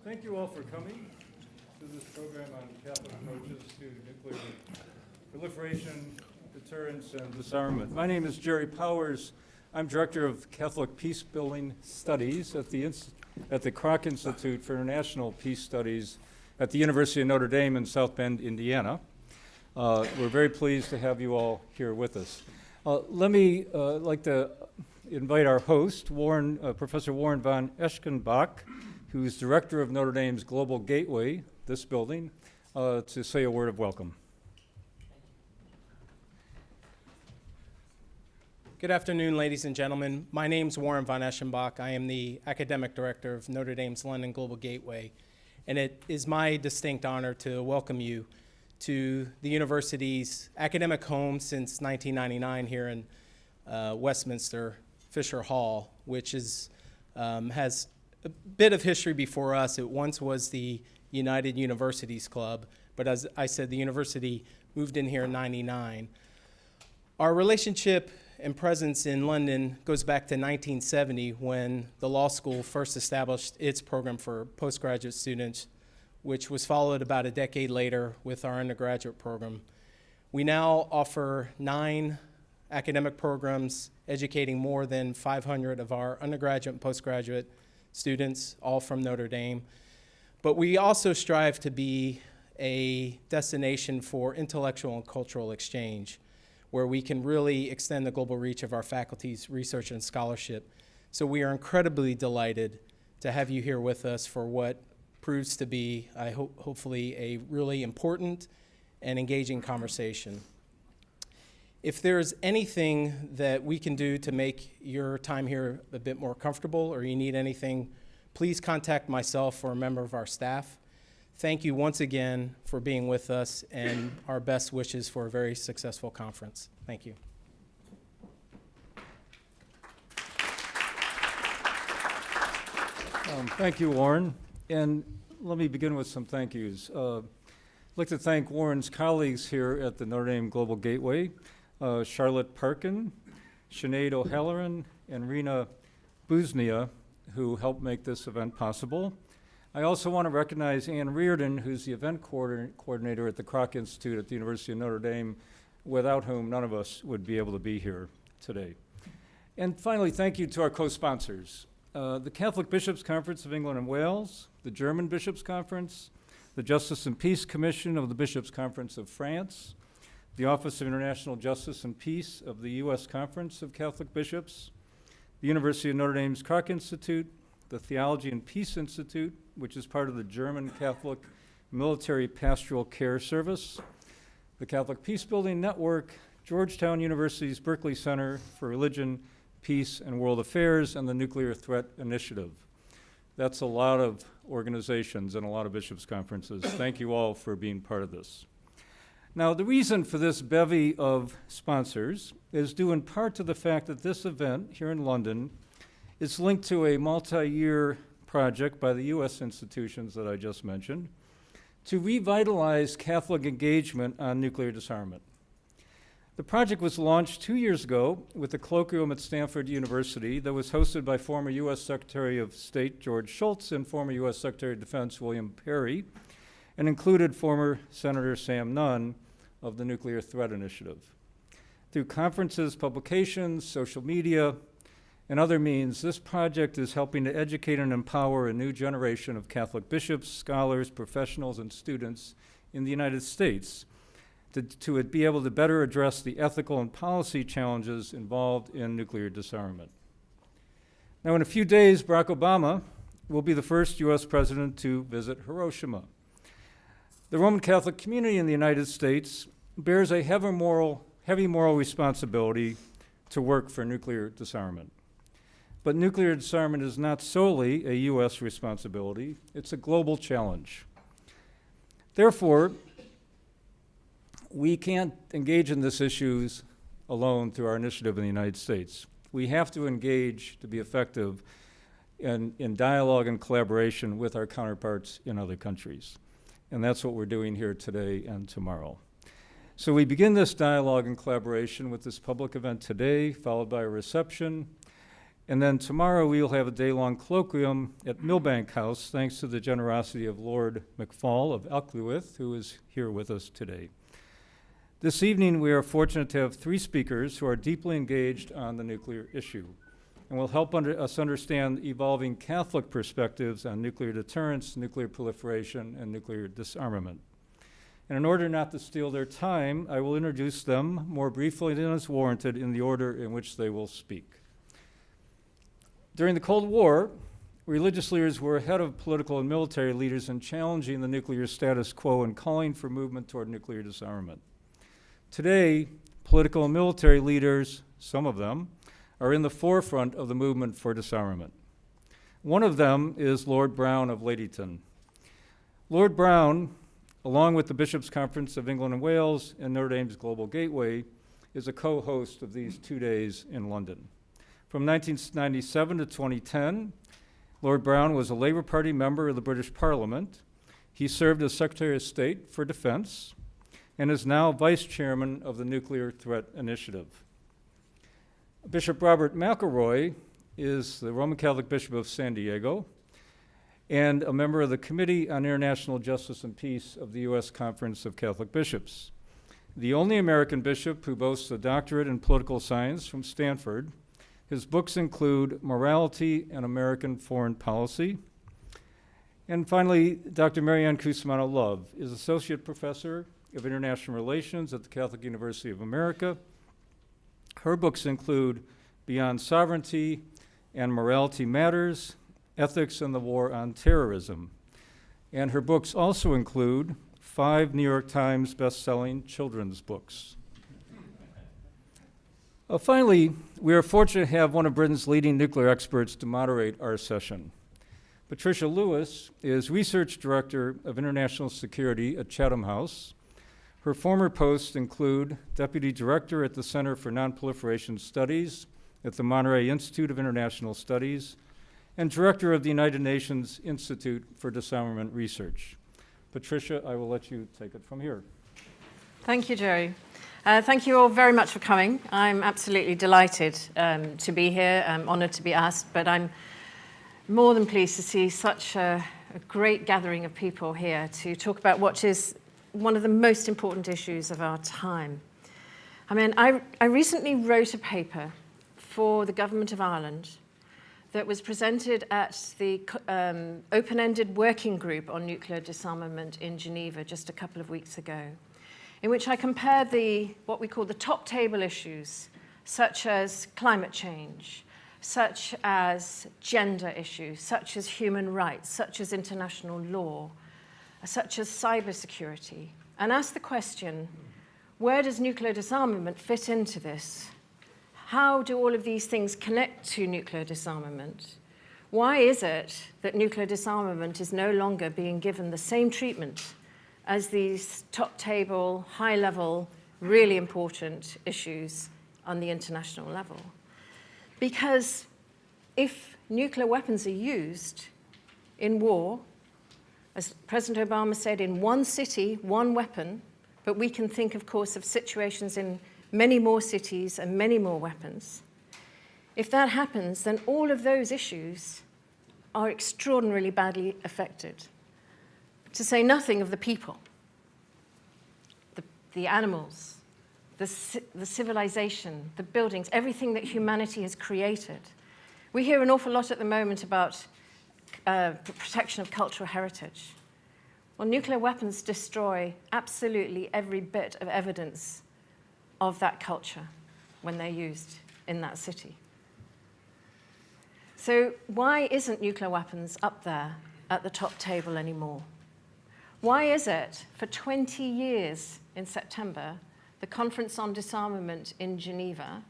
Thank you all for coming to this program on Catholic approaches to nuclear proliferation, deterrence, and disarmament. My name is Jerry Powers. I'm Director of Catholic Peace Building Studies at the Kroc Institute for International Peace Studies at the University of Notre Dame in South Bend, Indiana. We're very pleased to have you all here with us. Let me like to invite our host, Professor Warren von Eschenbach, who's Director of Notre Dame's Global Gateway, this building, to say a word of welcome. Good afternoon, ladies and gentlemen. My name's Warren von Eschenbach. I am the Academic Director of Notre Dame's London Global Gateway, and it is my distinct honor to welcome you to the university's academic home since 1999 here in Westminster, Fisher Hall, which has a bit of history before us. It once was the United Universities Club, but as I said, the university moved in here in '99. Our relationship and presence in London goes back to 1970 when the law school first established its program for postgraduate students, which was followed about a decade later with our undergraduate program. We now offer 9 academic programs educating more than 500 of our undergraduate and postgraduate students, all from Notre Dame. But we also strive to be a destination for intellectual and cultural exchange, where we can really extend the global reach of our faculty's research and scholarship. So we are incredibly delighted to have you here with us for what proves to be, I hope, hopefully, a really important and engaging conversation. If there's anything that we can do to make your time here a bit more comfortable, or you need anything, please contact myself or a member of our staff. Thank you once again for being with us, and our best wishes for a very successful conference. Thank you. Thank you, Warren. And let me begin with some thank yous. I'd like to thank Warren's colleagues here at the Notre Dame Global Gateway, Charlotte Parkin, Sinead O'Halloran, and Rena Buznia, who helped make this event possible. I also want to recognize Ann Reardon, who's the event coordinator at the Kroc Institute at the University of Notre Dame, without whom none of us would be able to be here today. And finally, thank you to our co-sponsors, the Catholic Bishops' Conference of England and Wales, the German Bishops' Conference, the Justice and Peace Commission of the Bishops' Conference of France, the Office of International Justice and Peace of the U.S. Conference of Catholic Bishops, the University of Notre Dame's Kroc Institute, the Theology and Peace Institute, which is part of the German Catholic Military Pastoral Care Service, the Catholic Peace Building Network, Georgetown University's Berkeley Center for Religion, Peace, and World Affairs, and the Nuclear Threat Initiative. That's a lot of organizations and a lot of bishops' conferences. Thank you all for being part of this. Now, the reason for this bevy of sponsors is due in part to the fact that this event here in London is linked to a multi-year project by the U.S. institutions that I just mentioned to revitalize Catholic engagement on nuclear disarmament. The project was launched 2 years ago with a colloquium at Stanford University that was hosted by former U.S. Secretary of State George Shultz and former U.S. Secretary of Defense William Perry, and included former Senator Sam Nunn of the Nuclear Threat Initiative. Through conferences, publications, social media, and other means, this project is helping to educate and empower a new generation of Catholic bishops, scholars, professionals, and students in the United States to be able to better address the ethical and policy challenges involved in nuclear disarmament. Now, in a few days, Barack Obama will be the first U.S. president to visit Hiroshima. The Roman Catholic community in the United States bears a heavy moral responsibility to work for nuclear disarmament. But nuclear disarmament is not solely a U.S. responsibility, it's a global challenge. Therefore, we can't engage in these issues alone through our initiative in the United States. We have to engage to be effective in dialogue and collaboration with our counterparts in other countries. And that's what we're doing here today and tomorrow. So we begin this dialogue and collaboration with this public event today, followed by a reception, And then tomorrow we will have a day-long colloquium at Millbank House, thanks to the generosity of Lord McFall of Elklewith, who is here with us today. This evening, we are fortunate to have 3 speakers who are deeply engaged on the nuclear issue and will help us understand evolving Catholic perspectives on nuclear deterrence, nuclear proliferation, and nuclear disarmament. And in order not to steal their time, I will introduce them more briefly than is warranted in the order in which they will speak. During the Cold War, religious leaders were ahead of political and military leaders in challenging the nuclear status quo and calling for movement toward nuclear disarmament. Today, political and military leaders, some of them, are in the forefront of the movement for disarmament. One of them is Lord Browne of Ladyton. Lord Browne, along with the Bishops' Conference of England and Wales and Notre Dame's Global Gateway, is a co-host of these 2 days in London. From 1997 to 2010, Lord Browne was a Labour Party member of the British Parliament. He served as Secretary of State for Defense and is now Vice Chairman of the Nuclear Threat Initiative. Bishop Robert McElroy is the Roman Catholic Bishop of San Diego and a member of the Committee on International Justice and Peace of the U.S. Conference of Catholic Bishops. The only American bishop who boasts a doctorate in political science from Stanford. His books include Morality and American Foreign Policy. And finally, Dr. Maryann Cusimano Love is Associate Professor of International Relations at the Catholic University of America. Her books include Beyond Sovereignty and Morality Matters, Ethics and the War on Terrorism. And her books also include 5 New York Times best-selling children's books. Finally, we are fortunate to have one of Britain's leading nuclear experts to moderate our session. Patricia Lewis is Research Director of International Security at Chatham House. Her former posts include Deputy Director at the Center for Non-Proliferation Studies at the Monterey Institute of International Studies and Director of the United Nations Institute for Disarmament Research. Patricia, I will let you take it from here. Thank you, Jerry. Thank you all very much for coming. I'm absolutely delighted to be here. I'm honored to be asked, but I'm more than pleased to see such a great gathering of people here to talk about what is one of the most important issues of our time. I mean, I recently wrote a paper for the Government of Ireland that was presented at the open-ended working group on nuclear disarmament in Geneva just a couple of weeks ago, in which I compared what we call the top table issues, such as climate change, such as gender issues, such as human rights, such as international law, such as cybersecurity, and asked the question, where does nuclear disarmament fit into this? How do all of these things connect to nuclear disarmament? Why is it that nuclear disarmament is no longer being given the same treatment as these top table, high level, really important issues on the international level? Because if nuclear weapons are used in war, as President Obama said, in one city, one weapon, but we can think, of course, of situations in many more cities and many more weapons. If that happens, then all of those issues are extraordinarily badly affected. To say nothing of the people, the animals, the civilization, the buildings, everything that humanity has created. We hear an awful lot at the moment about protection of cultural heritage. Well, nuclear weapons destroy absolutely every bit of evidence of that culture when they're used in that city. So why isn't nuclear weapons up there at the top table anymore? Why is it for 20 years in September, the Conference on Disarmament in Geneva,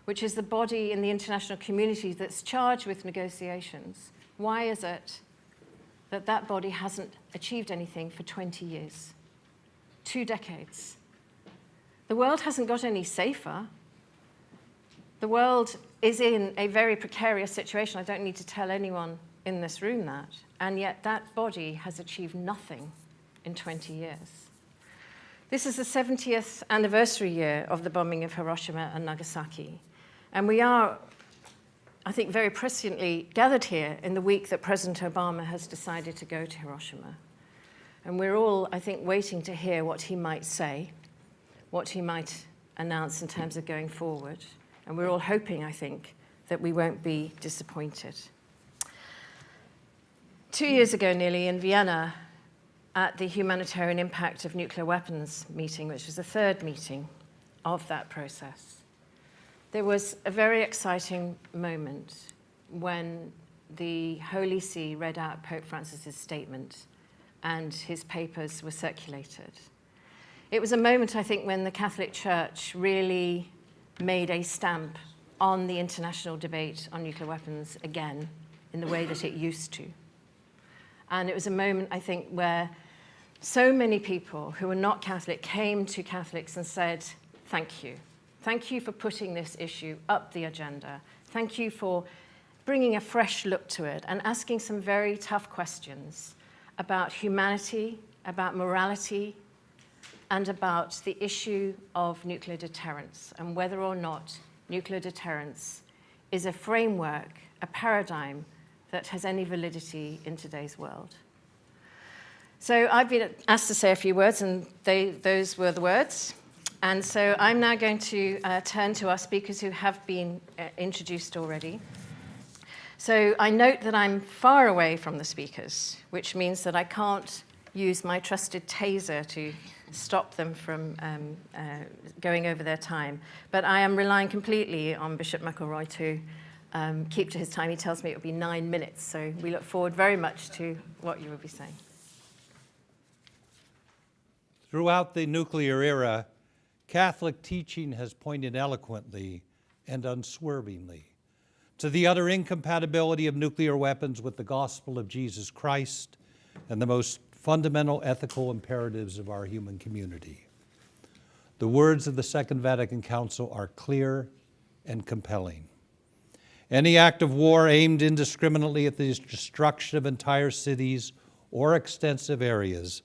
which is the body in the international community that's charged with negotiations, why is it that that body hasn't achieved anything for 20 years? 2 decades. The world hasn't got any safer. The world is in a very precarious situation. I don't need to tell anyone in this room that. And yet that body has achieved nothing in 20 years. This is the 70th anniversary year of the bombing of Hiroshima and Nagasaki. And we are I think, very presciently gathered here in the week that President Obama has decided to go to Hiroshima. And we're all, I think, waiting to hear what he might say, what he might announce in terms of going forward. And we're all hoping, I think, that we won't be disappointed. 2 years ago, nearly, in Vienna, at the Humanitarian Impact of Nuclear Weapons meeting, which was the third meeting of that process, there was a very exciting moment when the Holy See read out Pope Francis's statement and his papers were circulated. It was a moment, I think, when the Catholic Church really made a stamp on the international debate on nuclear weapons again in the way that it used to. And it was a moment, I think, where so many people who were not Catholic came to Catholics and said, thank you. Thank you for putting this issue up the agenda. Thank you for bringing a fresh look to it and asking some very tough questions about humanity, about morality, and about the issue of nuclear deterrence and whether or not nuclear deterrence is a framework, a paradigm that has any validity in today's world. So I've been asked to say a few words, and those were the words. And so I'm now going to turn to our speakers who have been introduced already. So I note that I'm far away from the speakers, which means that I can't use my trusted taser to stop them from going over their time. But I am relying completely on Bishop McElroy to keep to his time. He tells me it will be 9 minutes, so we look forward very much to what you will be saying. Throughout the nuclear era, Catholic teaching has pointed eloquently and unswervingly to the utter incompatibility of nuclear weapons with the gospel of Jesus Christ and the most fundamental ethical imperatives of our human community. The words of the Second Vatican Council are clear and compelling. Any act of war aimed indiscriminately at the destruction of entire cities or extensive areas,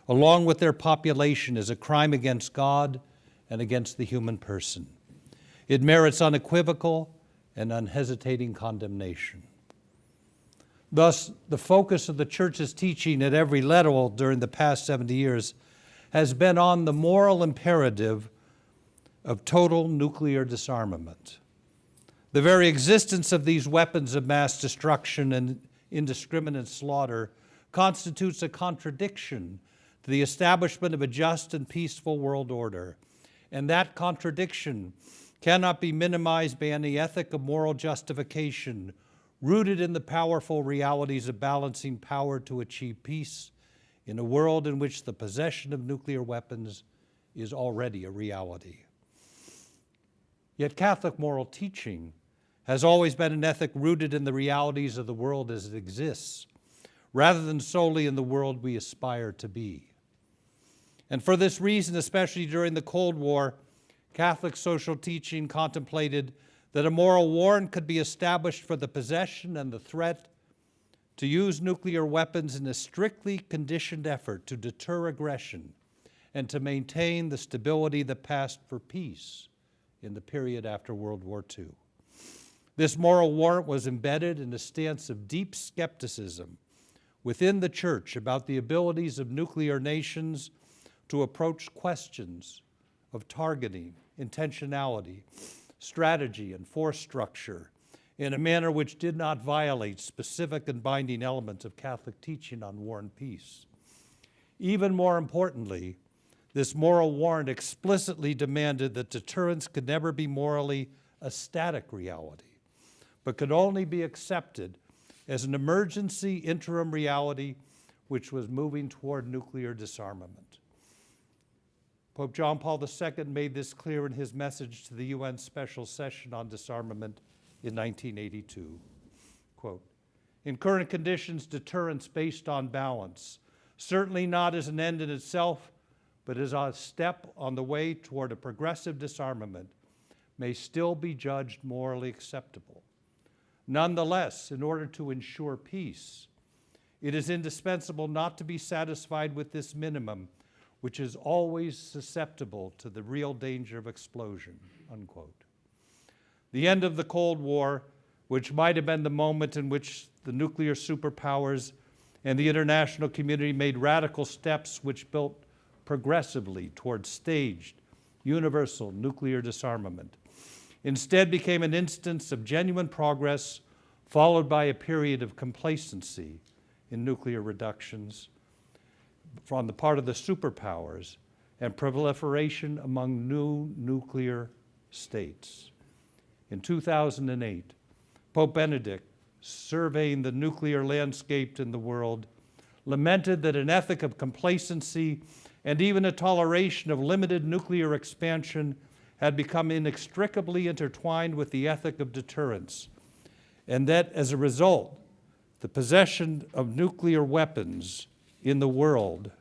along with their population, is a crime against God and against the human person. It merits unequivocal and unhesitating condemnation. Thus, the focus of the Church's teaching at every level during the past 70 years has been on the moral imperative of total nuclear disarmament. The very existence of these weapons of mass destruction and indiscriminate slaughter constitutes a contradiction to the establishment of a just and peaceful world order. And that contradiction cannot be minimized by any ethic of moral justification rooted in the powerful realities of balancing power to achieve peace in a world in which the possession of nuclear weapons is already a reality. Yet Catholic moral teaching has always been an ethic rooted in the realities of the world as it exists, rather than solely in the world we aspire to be. And for this reason, especially during the Cold War, Catholic social teaching contemplated that a moral warrant could be established for the possession and the threat to use nuclear weapons in a strictly conditioned effort to deter aggression and to maintain the stability that passed for peace in the period after World War II. This moral warrant was embedded in a stance of deep skepticism within the Church about the abilities of nuclear nations to approach questions of targeting, intentionality, strategy, and force structure in a manner which did not violate specific and binding elements of Catholic teaching on war and peace. Even more importantly, this moral warrant explicitly demanded that deterrence could never be morally a static reality, but could only be accepted as an emergency interim reality which was moving toward nuclear disarmament. Pope John Paul II made this clear in his message to the UN Special Session on Disarmament in 1982. Quote, "In current conditions, deterrence based on balance, certainly not as an end in itself, but as a step on the way toward a progressive disarmament, may still be judged morally acceptable. Nonetheless, in order to ensure peace, it is indispensable not to be satisfied with this minimum, which is always susceptible to the real danger of explosion," unquote. The end of the Cold War which might have been the moment in which the nuclear superpowers and the international community made radical steps which built progressively towards staged, universal nuclear disarmament, instead became an instance of genuine progress followed by a period of complacency in nuclear reductions on the part of the superpowers and proliferation among new nuclear states. In 2008, Pope Benedict, surveying the nuclear landscape in the world, lamented that an ethic of complacency and even a toleration of limited nuclear expansion had become inextricably intertwined with the ethic of deterrence, and that as a result, the possession of nuclear weapons in the world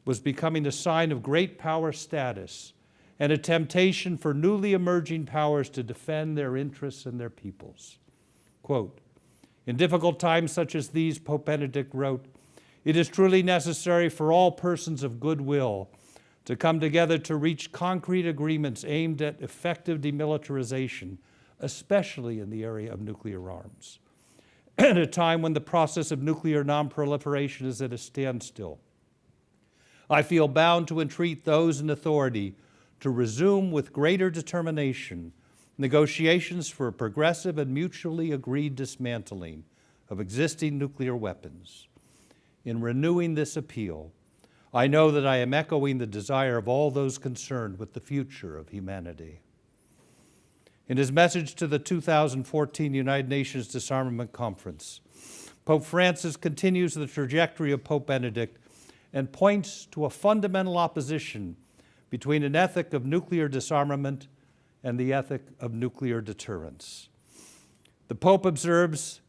was becoming a sign of great power status and a temptation for newly emerging powers to defend their interests and their peoples. Quote, "In difficult times such as these," Pope Benedict wrote, "it is truly necessary for all persons of goodwill to come together to reach concrete agreements aimed at effective demilitarization, especially in the area of nuclear arms, at a time when the process of nuclear non-proliferation is at a standstill. I feel bound to entreat those in authority to resume with greater determination negotiations for a progressive and mutually agreed dismantling of existing nuclear weapons. In renewing this appeal, I know that I am echoing the desire of all those concerned with the future of humanity." In his message to the 2014 United Nations Disarmament Conference, Pope Francis continues the trajectory of Pope Benedict and points to a fundamental opposition between an ethic of nuclear disarmament and the ethic of nuclear deterrence. The Pope observes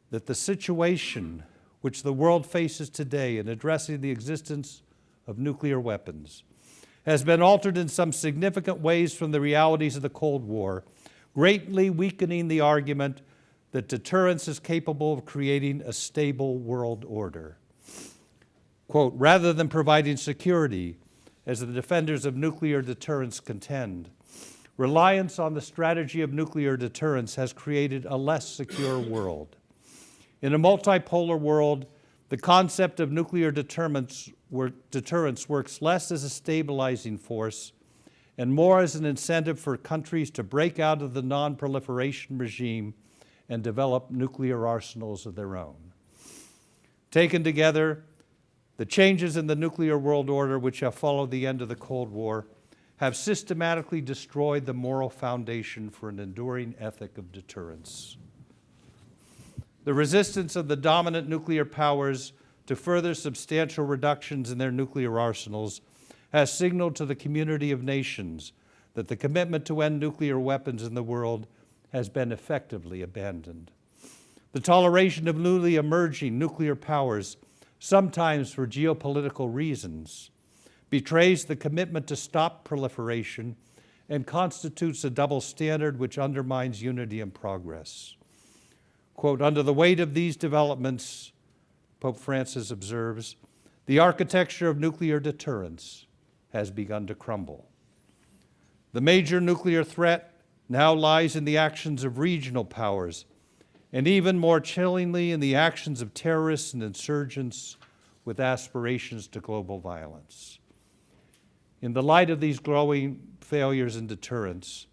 that the situation which the world faces today in addressing the existence of nuclear weapons has been altered in some significant ways from the realities of the Cold War, greatly weakening the argument that deterrence is capable of creating a stable world order. Quote, "Rather than providing security, as the defenders of nuclear deterrence contend, reliance on the strategy of nuclear deterrence has created a less secure world. In a multipolar world, the concept of nuclear deterrence works less as a stabilizing force and more as an incentive for countries to break out of the non-proliferation regime and develop nuclear arsenals of their own. Taken together, the changes in the nuclear world order which have followed the end of the Cold War have systematically destroyed the moral foundation for an enduring ethic of deterrence. The resistance of the dominant nuclear powers to further substantial reductions in their nuclear arsenals has signaled to the community of nations that the commitment to end nuclear weapons in the world has been effectively abandoned. The toleration of newly emerging nuclear powers, sometimes for geopolitical reasons, betrays the commitment to stop proliferation and constitutes a double standard which undermines unity and progress. Quote, "Under the weight of these developments," Pope Francis observes, "the architecture of nuclear deterrence has begun to crumble. The major nuclear threat now lies in the actions of regional powers, and even more chillingly in the actions of terrorists and insurgents with aspirations to global violence. In the light of these growing failures in deterrence,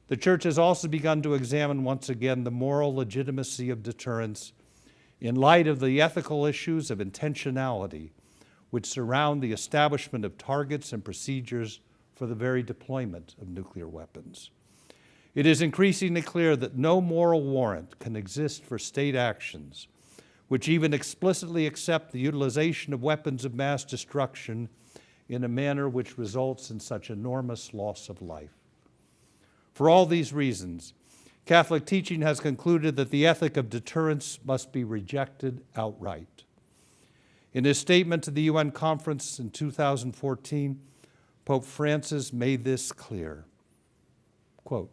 the Church has also begun to examine once again the moral legitimacy of deterrence in light of the ethical issues of intentionality which surround the establishment of targets and procedures for the very deployment of nuclear weapons. It is increasingly clear that no moral warrant can exist for state actions which even explicitly accept the utilization of weapons of mass destruction in a manner which results in such enormous loss of life. For all these reasons, Catholic teaching has concluded that the ethic of deterrence must be rejected outright. In his statement to the UN Conference in 2014, Pope Francis made this clear. Quote,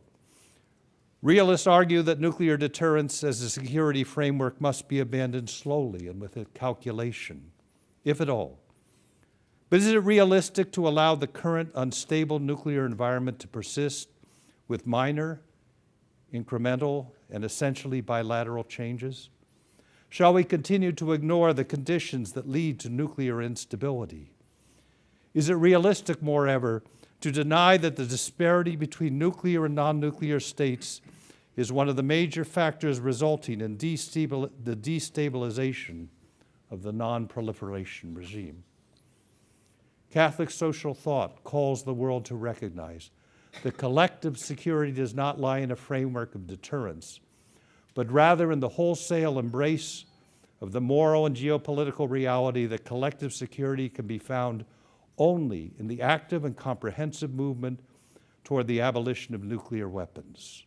"Realists argue that nuclear deterrence as a security framework must be abandoned slowly and with a calculation, if at all. But is it realistic to allow the current unstable nuclear environment to persist with minor, incremental, and essentially bilateral changes? Shall we continue to ignore the conditions that lead to nuclear instability? Is it realistic, moreover, to deny that the disparity between nuclear and non-nuclear states is one of the major factors resulting in the destabilization of the non-proliferation regime? Catholic social thought calls the world to recognize that collective security does not lie in a framework of deterrence, but rather in the wholesale embrace of the moral and geopolitical reality that collective security can be found only in the active and comprehensive movement toward the abolition of nuclear weapons.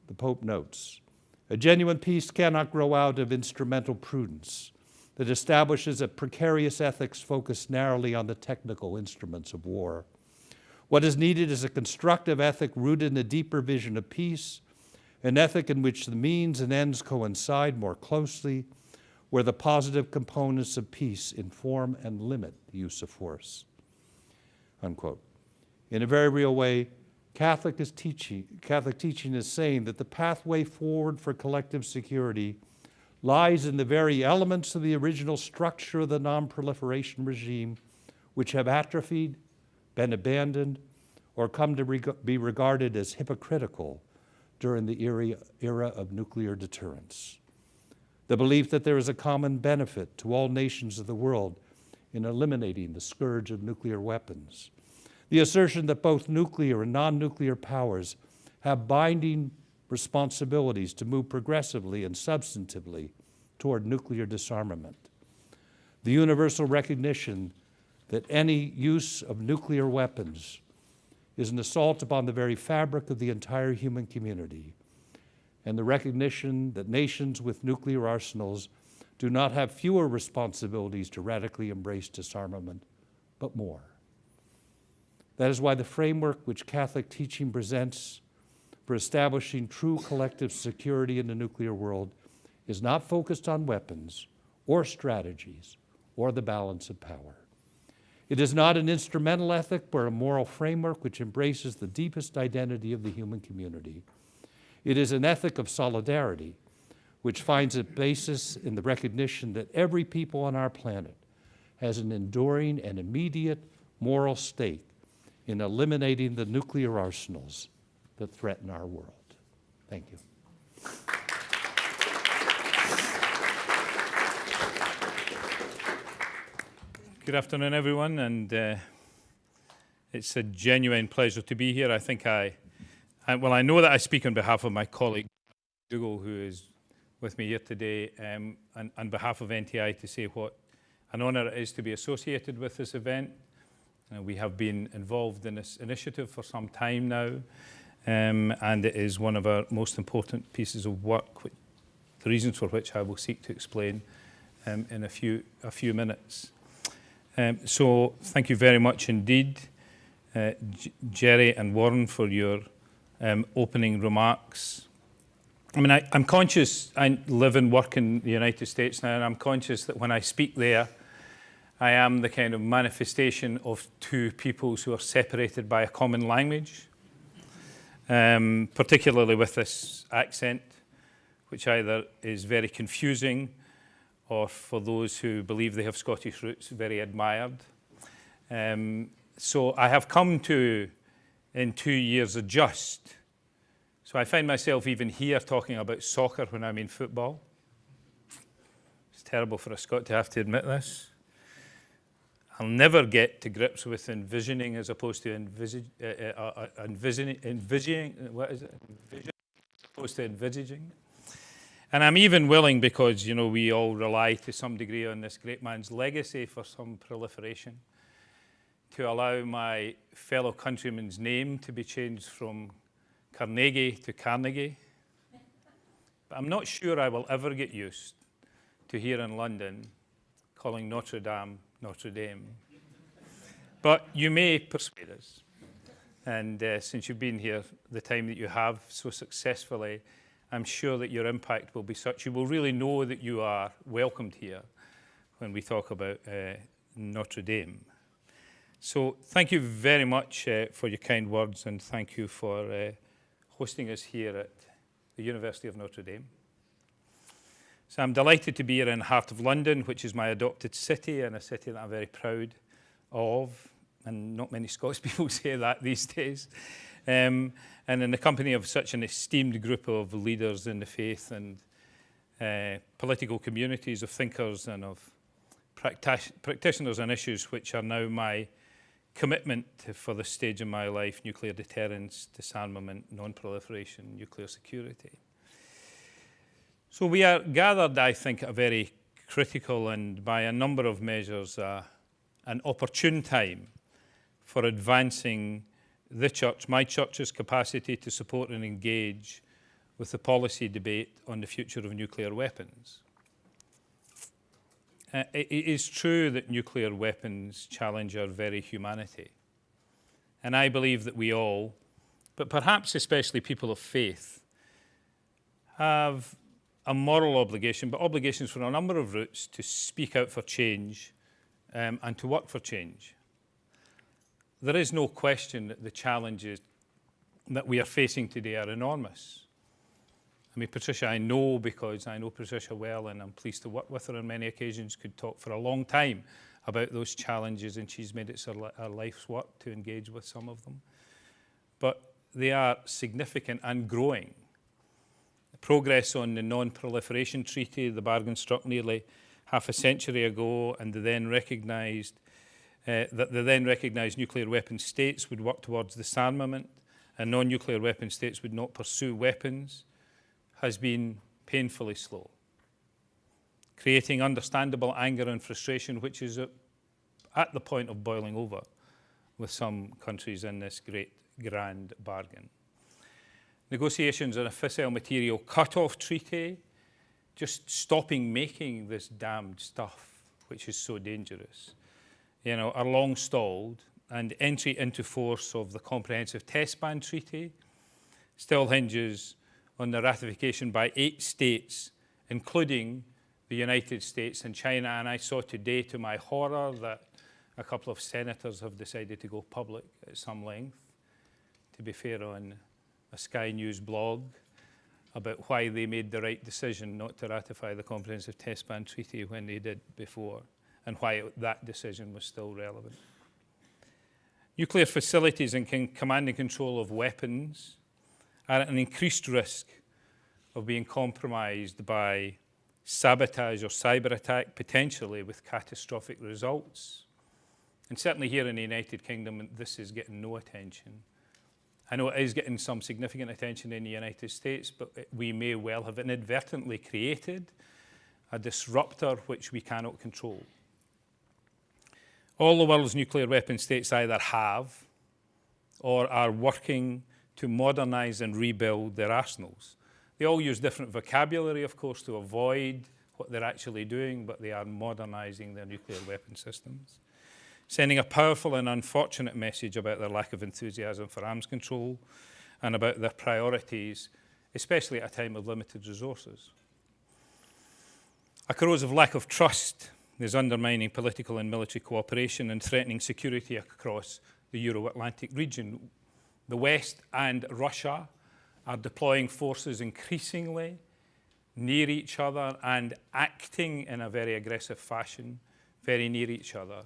The Pope notes, a genuine peace cannot grow out of instrumental prudence that establishes a precarious ethics focused narrowly on the technical instruments of war. What is needed is a constructive ethic rooted in a deeper vision of peace, an ethic in which the means and ends coincide more closely, where the positive components of peace inform and limit the use of force. Unquote. In a very real way, Catholic teaching is saying that the pathway forward for collective security lies in the very elements of the original structure of the non-proliferation regime, which have atrophied, been abandoned, or come to be regarded as hypocritical during the era of nuclear deterrence. The belief that there is a common benefit to all nations of the world in eliminating the scourge of nuclear weapons. The assertion that both nuclear and non-nuclear powers have binding responsibilities to move progressively and substantively toward nuclear disarmament. The universal recognition that any use of nuclear weapons is an assault upon the very fabric of the entire human community, and the recognition that nations with nuclear arsenals do not have fewer responsibilities to radically embrace disarmament, but more. That is why the framework which Catholic teaching presents for establishing true collective security in the nuclear world is not focused on weapons or strategies or the balance of power. It is not an instrumental ethic or a moral framework which embraces the deepest identity of the human community. It is an ethic of solidarity which finds its basis in the recognition that every people on our planet has an enduring and immediate moral stake in eliminating the nuclear arsenals that threaten our world. Thank you. Good afternoon, everyone, and it's a genuine pleasure to be here. I think I know that I speak on behalf of my colleague, Dougal, who is with me here today, and on behalf of NTI to say what an honour it is to be associated with this event. We have been involved in this initiative for some time now, and it is one of our most important pieces of work, the reasons for which I will seek to explain in a few minutes. So thank you very much indeed, Jerry and Warren, for your opening remarks. I mean, I'm conscious, I live and work in the United States now, and I'm conscious that when I speak there, I am the kind of manifestation of two peoples who are separated by a common language, particularly with this accent, which either is very confusing or, for those who believe they have Scottish roots, very admired. So I have come to, in 2 years, adjust. So I find myself even here talking about soccer when I mean football. It's terrible for a Scot to have to admit this. I'll never get to grips with envisioning as opposed to envisioning. What is it? Envision, as opposed to envisaging. And I'm even willing, because we all rely to some degree on this great man's legacy for some proliferation, to allow my fellow countryman's name to be changed from Carnegie to Carnegie. But I'm not sure I will ever get used to here in London calling Notre Dame Notre Dame. But you may persuade us. And since you've been here the time that you have so successfully, I'm sure that your impact will be such. You will really know that you are welcomed here when we talk about Notre Dame. So thank you very much for your kind words, and thank you for hosting us here at the University of Notre Dame. So I'm delighted to be here in the heart of London, which is my adopted city and a city that I'm very proud of, and not many Scots people say that these days. And in the company of such an esteemed group of leaders in the faith and political communities of thinkers and of practitioners on issues which are now my commitment for this stage in my life: nuclear deterrence, disarmament, non-proliferation, nuclear security. So we are gathered, I think, at a very critical and by a number of measures an opportune time for advancing the church, my church's capacity to support and engage with the policy debate on the future of nuclear weapons. It is true that nuclear weapons challenge our very humanity. And I believe that we all, but perhaps especially people of faith, have a moral obligation, but obligations for a number of routes, to speak out for change and to work for change. There is no question that the challenges that we are facing today are enormous. I mean, Patricia, I know, because I know Patricia well and I'm pleased to work with her on many occasions, could talk for a long time about those challenges, and she's made it her life's work to engage with some of them. But they are significant and growing. Progress on the Non-Proliferation Treaty, the bargain struck nearly half a century ago, and that the then recognised nuclear weapon states would work towards disarmament and non-nuclear weapon states would not pursue weapons, has been painfully slow, creating understandable anger and frustration, which is at the point of boiling over with some countries in this great grand bargain. Negotiations on a fissile material cut-off treaty, just stopping making this damned stuff, which is so dangerous, are long stalled, and entry into force of the Comprehensive Test Ban Treaty still hinges on the ratification by 8 states, including the United States and China. And I saw today, to my horror, that a couple of senators have decided to go public at some length, to be fair, on a Sky News blog, about why they made the right decision not to ratify the Comprehensive Test Ban Treaty when they did before, and why that decision was still relevant. Nuclear facilities and command and control of weapons are at an increased risk of being compromised by sabotage or cyber attack, potentially with catastrophic results. And certainly here in the United Kingdom, this is getting no attention. I know it is getting some significant attention in the United States, but we may well have inadvertently created a disruptor which we cannot control. All the world's nuclear weapon states either have or are working to modernize and rebuild their arsenals. They all use different vocabulary, of course, to avoid what they're actually doing, but they are modernizing their nuclear weapon systems, sending a powerful and unfortunate message about their lack of enthusiasm for arms control and about their priorities, especially at a time of limited resources. A corrosive lack of trust is undermining political and military cooperation and threatening security across the Euro-Atlantic region. The West and Russia are deploying forces increasingly near each other and acting in a very aggressive fashion very near each other.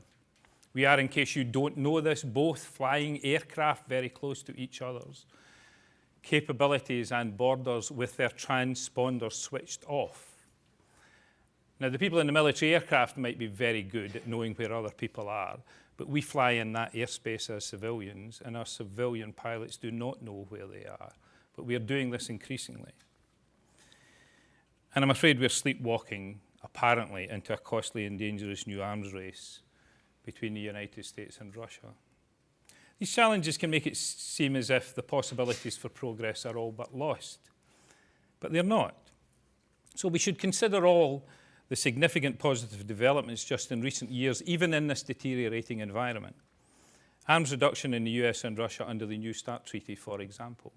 We are, in case you don't know this, both flying aircraft very close to each other's capabilities and borders with their transponders switched off. Now, the people in the military aircraft might be very good at knowing where other people are, but we fly in that airspace as civilians, and our civilian pilots do not know where they are. But we are doing this increasingly. And I'm afraid we're sleepwalking, apparently, into a costly and dangerous new arms race between the United States and Russia. These challenges can make it seem as if the possibilities for progress are all but lost, but they're not. So we should consider all the significant positive developments just in recent years, even in this deteriorating environment. Arms reduction in the US and Russia under the New START Treaty, for example.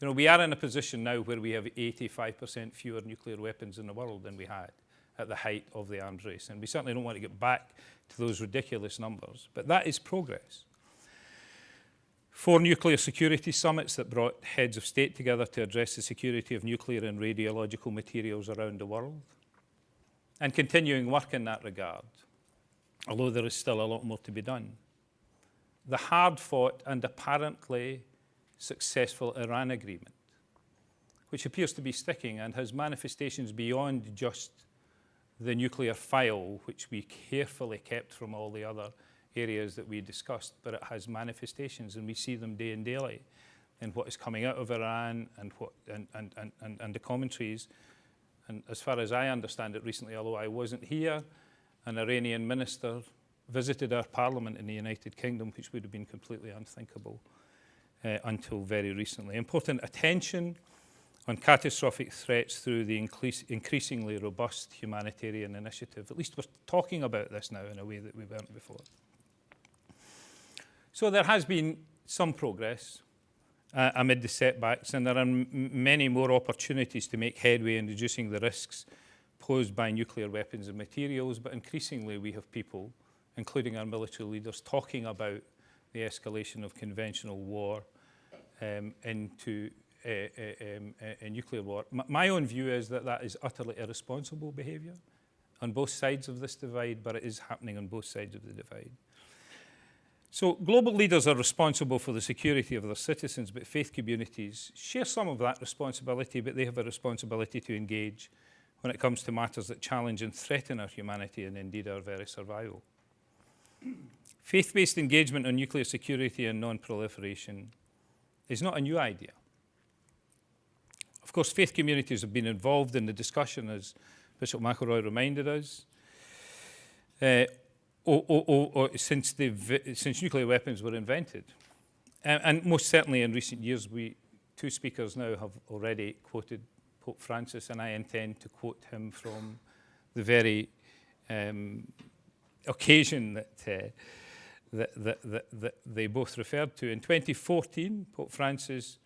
We are in a position now where we have 85% fewer nuclear weapons in the world than we had at the height of the arms race. And we certainly don't want to get back to those ridiculous numbers, but that is progress. 4 nuclear security summits that brought heads of state together to address the security of nuclear and radiological materials around the world, and continuing work in that regard, although there is still a lot more to be done. The hard-fought and apparently successful Iran agreement, which appears to be sticking and has manifestations beyond just the nuclear file, which we carefully kept from all the other areas that we discussed, but it has manifestations, and we see them day and daily in what is coming out of Iran and the commentaries. And as far as I understand it recently, although I wasn't here, an Iranian minister visited our parliament in the United Kingdom, which would have been completely unthinkable until very recently. Important attention on catastrophic threats through the increasingly robust humanitarian initiative. At least we're talking about this now in a way that we weren't before. So there has been some progress amid the setbacks, and there are many more opportunities to make headway in reducing the risks posed by nuclear weapons and materials, but increasingly we have people, including our military leaders, talking about the escalation of conventional war into a nuclear war. My own view is that that is utterly irresponsible behaviour on both sides of this divide, but it is happening on both sides of the divide. So global leaders are responsible for the security of their citizens, but faith communities share some of that responsibility, but they have a responsibility to engage when it comes to matters that challenge and threaten our humanity and indeed our very survival. Faith-based engagement on nuclear security and non-proliferation is not a new idea. Of course, faith communities have been involved in the discussion, as Bishop McElroy reminded us, since nuclear weapons were invented. And most certainly in recent years, two speakers now have already quoted Pope Francis, and I intend to quote him from the very occasion that they both referred to. In 2014, Pope Francis,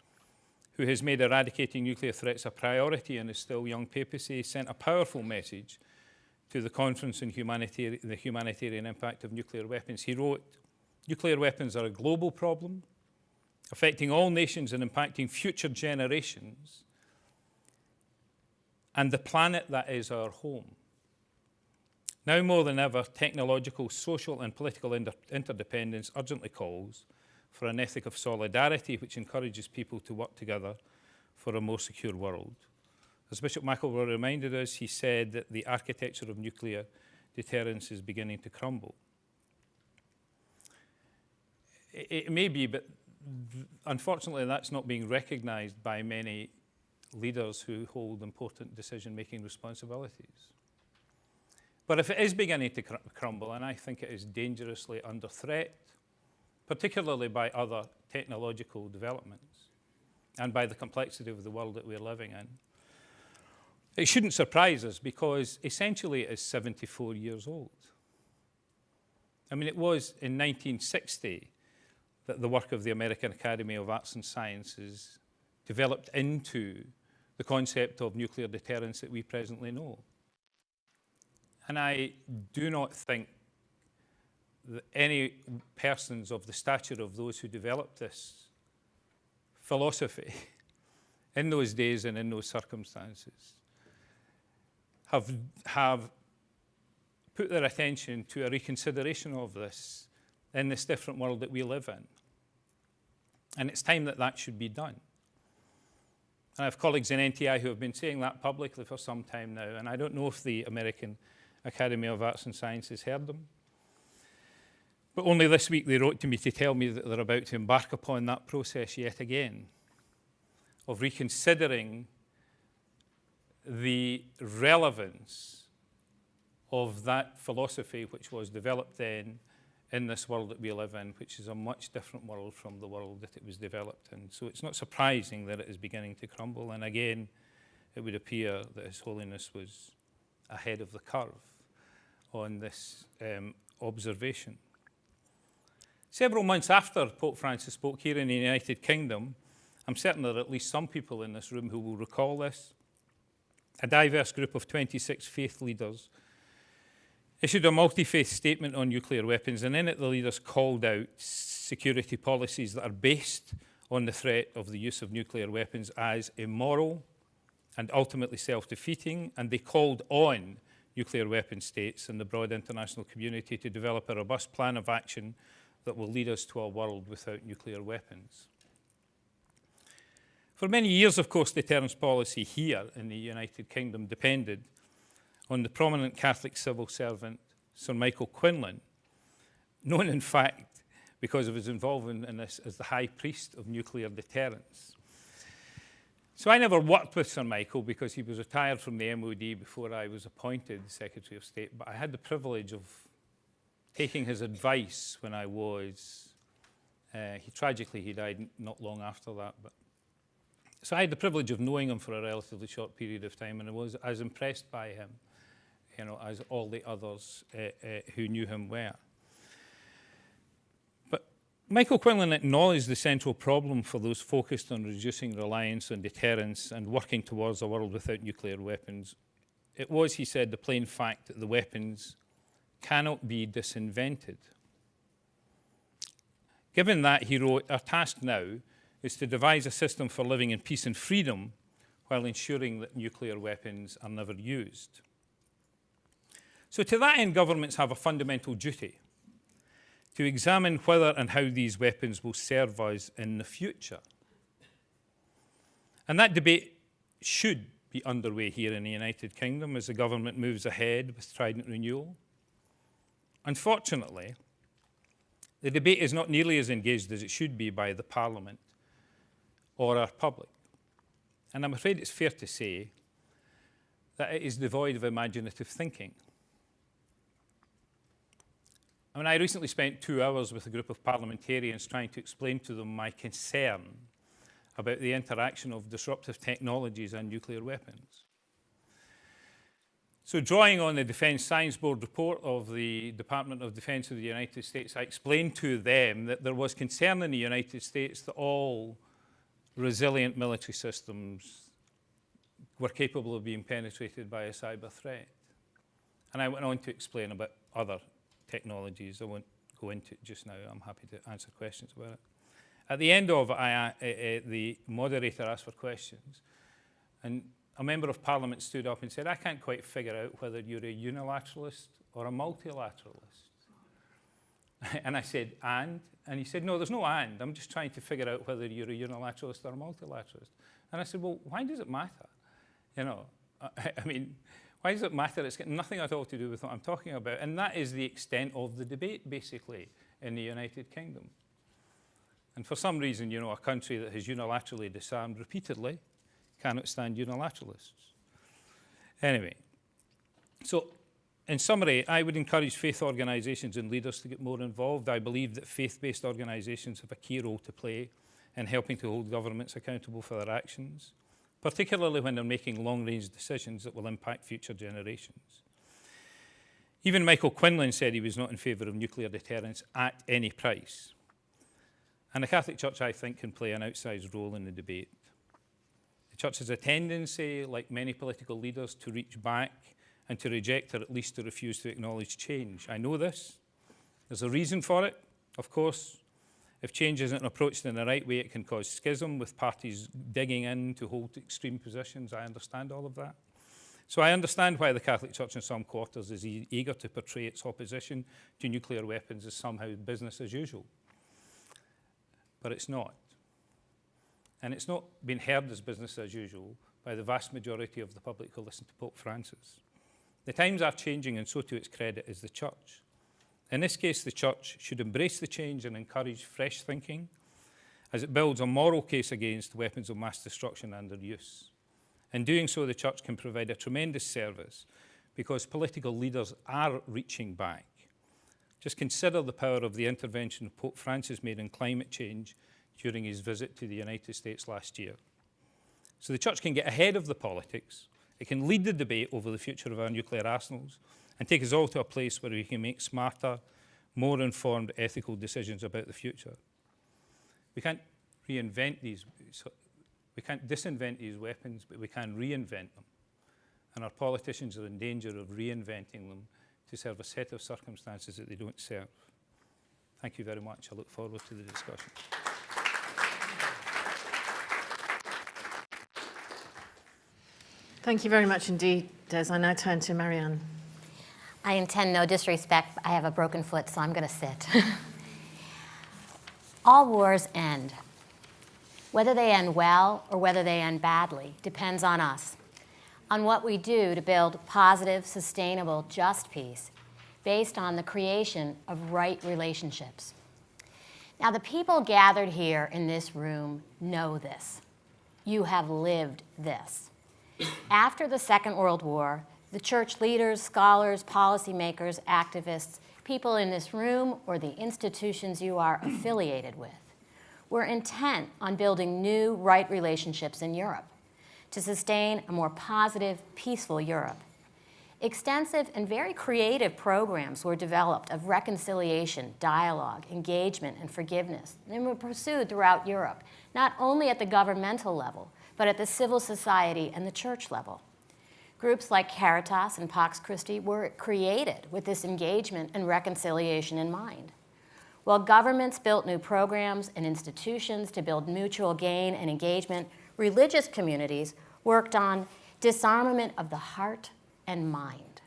who has made eradicating nuclear threats a priority in his still young papacy, sent a powerful message to the conference on the humanitarian impact of nuclear weapons. He wrote, "Nuclear weapons are a global problem, affecting all nations and impacting future generations, and the planet that is our home. Now more than ever, technological, social, and political interdependence urgently calls for an ethic of solidarity which encourages people to work together for a more secure world." As Bishop McElroy reminded us, he said that the architecture of nuclear deterrence is beginning to crumble. It may be, but unfortunately that's not being recognized by many leaders who hold important decision-making responsibilities. But if it is beginning to crumble, and I think it is dangerously under threat, particularly by other technological developments and by the complexity of the world that we're living in, it shouldn't surprise us, because essentially it is 74 years old. I mean, it was in 1960 that the work of the American Academy of Arts and Sciences developed into the concept of nuclear deterrence that we presently know. And I do not think that any persons of the stature of those who developed this philosophy in those days and in those circumstances have put their attention to a reconsideration of this in this different world that we live in. And it's time that that should be done. And I have colleagues in NTI who have been saying that publicly for some time now, and I don't know if the American Academy of Arts and Sciences heard them. But only this week they wrote to me to tell me that they're about to embark upon that process yet again, of reconsidering the relevance of that philosophy which was developed then in this world that we live in, which is a much different world from the world that it was developed in. So it's not surprising that it is beginning to crumble. And again, it would appear that His Holiness was ahead of the curve on this observation. Several months after Pope Francis spoke here in the United Kingdom, I'm certain there are at least some people in this room who will recall this, a diverse group of 26 faith leaders issued a multi-faith statement on nuclear weapons, and in it the leaders called out security policies that are based on the threat of the use of nuclear weapons as immoral and ultimately self-defeating, and they called on nuclear weapon states and the broad international community to develop a robust plan of action that will lead us to a world without nuclear weapons. For many years, of course, deterrence policy here in the United Kingdom depended on the prominent Catholic civil servant, Sir Michael Quinlan, known in fact because of his involvement in this as the High Priest of nuclear deterrence. So I never worked with Sir Michael because he was retired from the MOD before I was appointed Secretary of State, but I had the privilege of taking his advice when I was, tragically he died not long after that, but so I had the privilege of knowing him for a relatively short period of time, and I was as impressed by him, as all the others who knew him were. Michael Quinlan acknowledged the central problem for those focused on reducing reliance on deterrence and working towards a world without nuclear weapons. It was, he said, the plain fact that the weapons cannot be disinvented. Given that, he wrote, our task now is to devise a system for living in peace and freedom while ensuring that nuclear weapons are never used. So to that end, governments have a fundamental duty to examine whether and how these weapons will serve us in the future. And that debate should be underway here in the United Kingdom as the government moves ahead with Trident renewal. Unfortunately, the debate is not nearly as engaged as it should be by the Parliament or our public. And I'm afraid it's fair to say that it is devoid of imaginative thinking. I recently spent 2 hours with a group of parliamentarians trying to explain to them my concern about the interaction of disruptive technologies and nuclear weapons. So drawing on the Defence Science Board report of the Department of Defence of the United States, I explained to them that there was concern in the United States that all resilient military systems were capable of being penetrated by a cyber threat. And I went on to explain about other technologies. I won't go into it just now. I'm happy to answer questions about it. At the end of it, the moderator asked for questions, and a member of Parliament stood up and said, I can't quite figure out whether you're a unilateralist or a multilateralist. And I said, and? And he said, no, there's no and. I'm just trying to figure out whether you're a unilateralist or a multilateralist. And I said, well, why does it matter? Why does it matter? It's got nothing at all to do with what I'm talking about. And that is the extent of the debate, basically, in the United Kingdom. And for some reason, a country that has unilaterally disarmed repeatedly cannot stand unilateralists. Anyway, so in summary, I would encourage faith organisations and leaders to get more involved. I believe that faith-based organisations have a key role to play in helping to hold governments accountable for their actions, particularly when they're making long-range decisions that will impact future generations. Even Michael Quinlan said he was not in favour of nuclear deterrence at any price. And the Catholic Church, I think, can play an outsized role in the debate. The Church has a tendency, like many political leaders, to reach back and to reject or at least to refuse to acknowledge change. I know this. There's a reason for it, of course. If change isn't approached in the right way, it can cause schism with parties digging in to hold extreme positions. I understand all of that. So I understand why the Catholic Church in some quarters is eager to portray its opposition to nuclear weapons as somehow business as usual. But it's not. And it's not been heard as business as usual by the vast majority of the public who listen to Pope Francis. The times are changing, and so to its credit is the Church. In this case, the Church should embrace the change and encourage fresh thinking as it builds a moral case against weapons of mass destruction and their use. In doing so, the Church can provide a tremendous service because political leaders are reaching back. Just consider the power of the intervention Pope Francis made in climate change during his visit to the United States last year. So the Church can get ahead of the politics. It can lead the debate over the future of our nuclear arsenals and take us all to a place where we can make smarter, more informed ethical decisions about the future. We can't disinvent these weapons, but we can reinvent them. And our politicians are in danger of reinventing them to serve a set of circumstances that they don't serve. Thank you very much. I look forward to the discussion. Thank you very much indeed, Des. I now turn to Maryann. I intend no disrespect. I have a broken foot, so I'm going to sit. All wars end. Whether they end well or whether they end badly depends on us, on what we do to build positive, sustainable, just peace based on the creation of right relationships. Now, the people gathered here in this room know this. You have lived this. After the Second World War, the church leaders, scholars, policymakers, activists, people in this room or the institutions you are affiliated with, were intent on building new right relationships in Europe to sustain a more positive, peaceful Europe. Extensive and very creative programs were developed of reconciliation, dialogue, engagement, and forgiveness, and were pursued throughout Europe, not only at the governmental level, but at the civil society and the church level. Groups like Caritas and Pax Christi were created with this engagement and reconciliation in mind. While governments built new programs and institutions to build mutual gain and engagement, religious communities worked on disarmament of the heart and mind.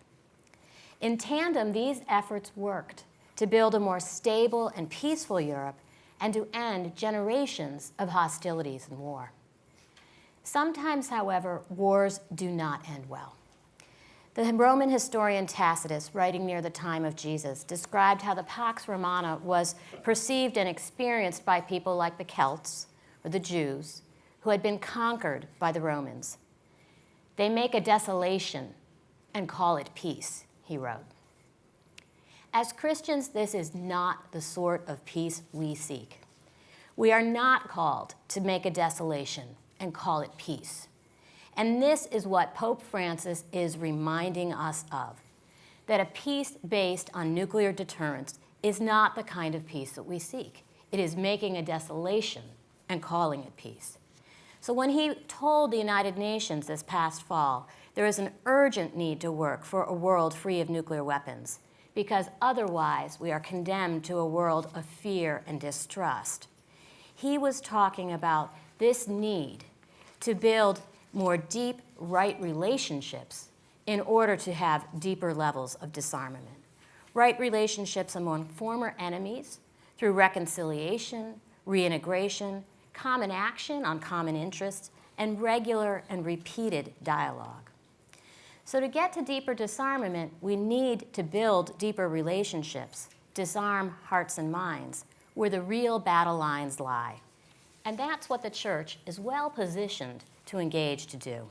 In tandem, these efforts worked to build a more stable and peaceful Europe and to end generations of hostilities and war. Sometimes, however, wars do not end well. The Roman historian Tacitus, writing near the time of Jesus, described how the Pax Romana was perceived and experienced by people like the Celts or the Jews who had been conquered by the Romans. They make a desolation and call it peace, he wrote. As Christians, this is not the sort of peace we seek. We are not called to make a desolation and call it peace. And this is what Pope Francis is reminding us of, that a peace based on nuclear deterrence is not the kind of peace that we seek. It is making a desolation and calling it peace. So when he told the United Nations this past fall, there is an urgent need to work for a world free of nuclear weapons, because otherwise we are condemned to a world of fear and distrust. He was talking about this need to build more deep, right relationships in order to have deeper levels of disarmament. Right relationships among former enemies through reconciliation, reintegration, common action on common interests, and regular and repeated dialogue. So to get to deeper disarmament, we need to build deeper relationships, disarm hearts and minds, where the real battle lines lie. And that's what the church is well positioned to engage to do.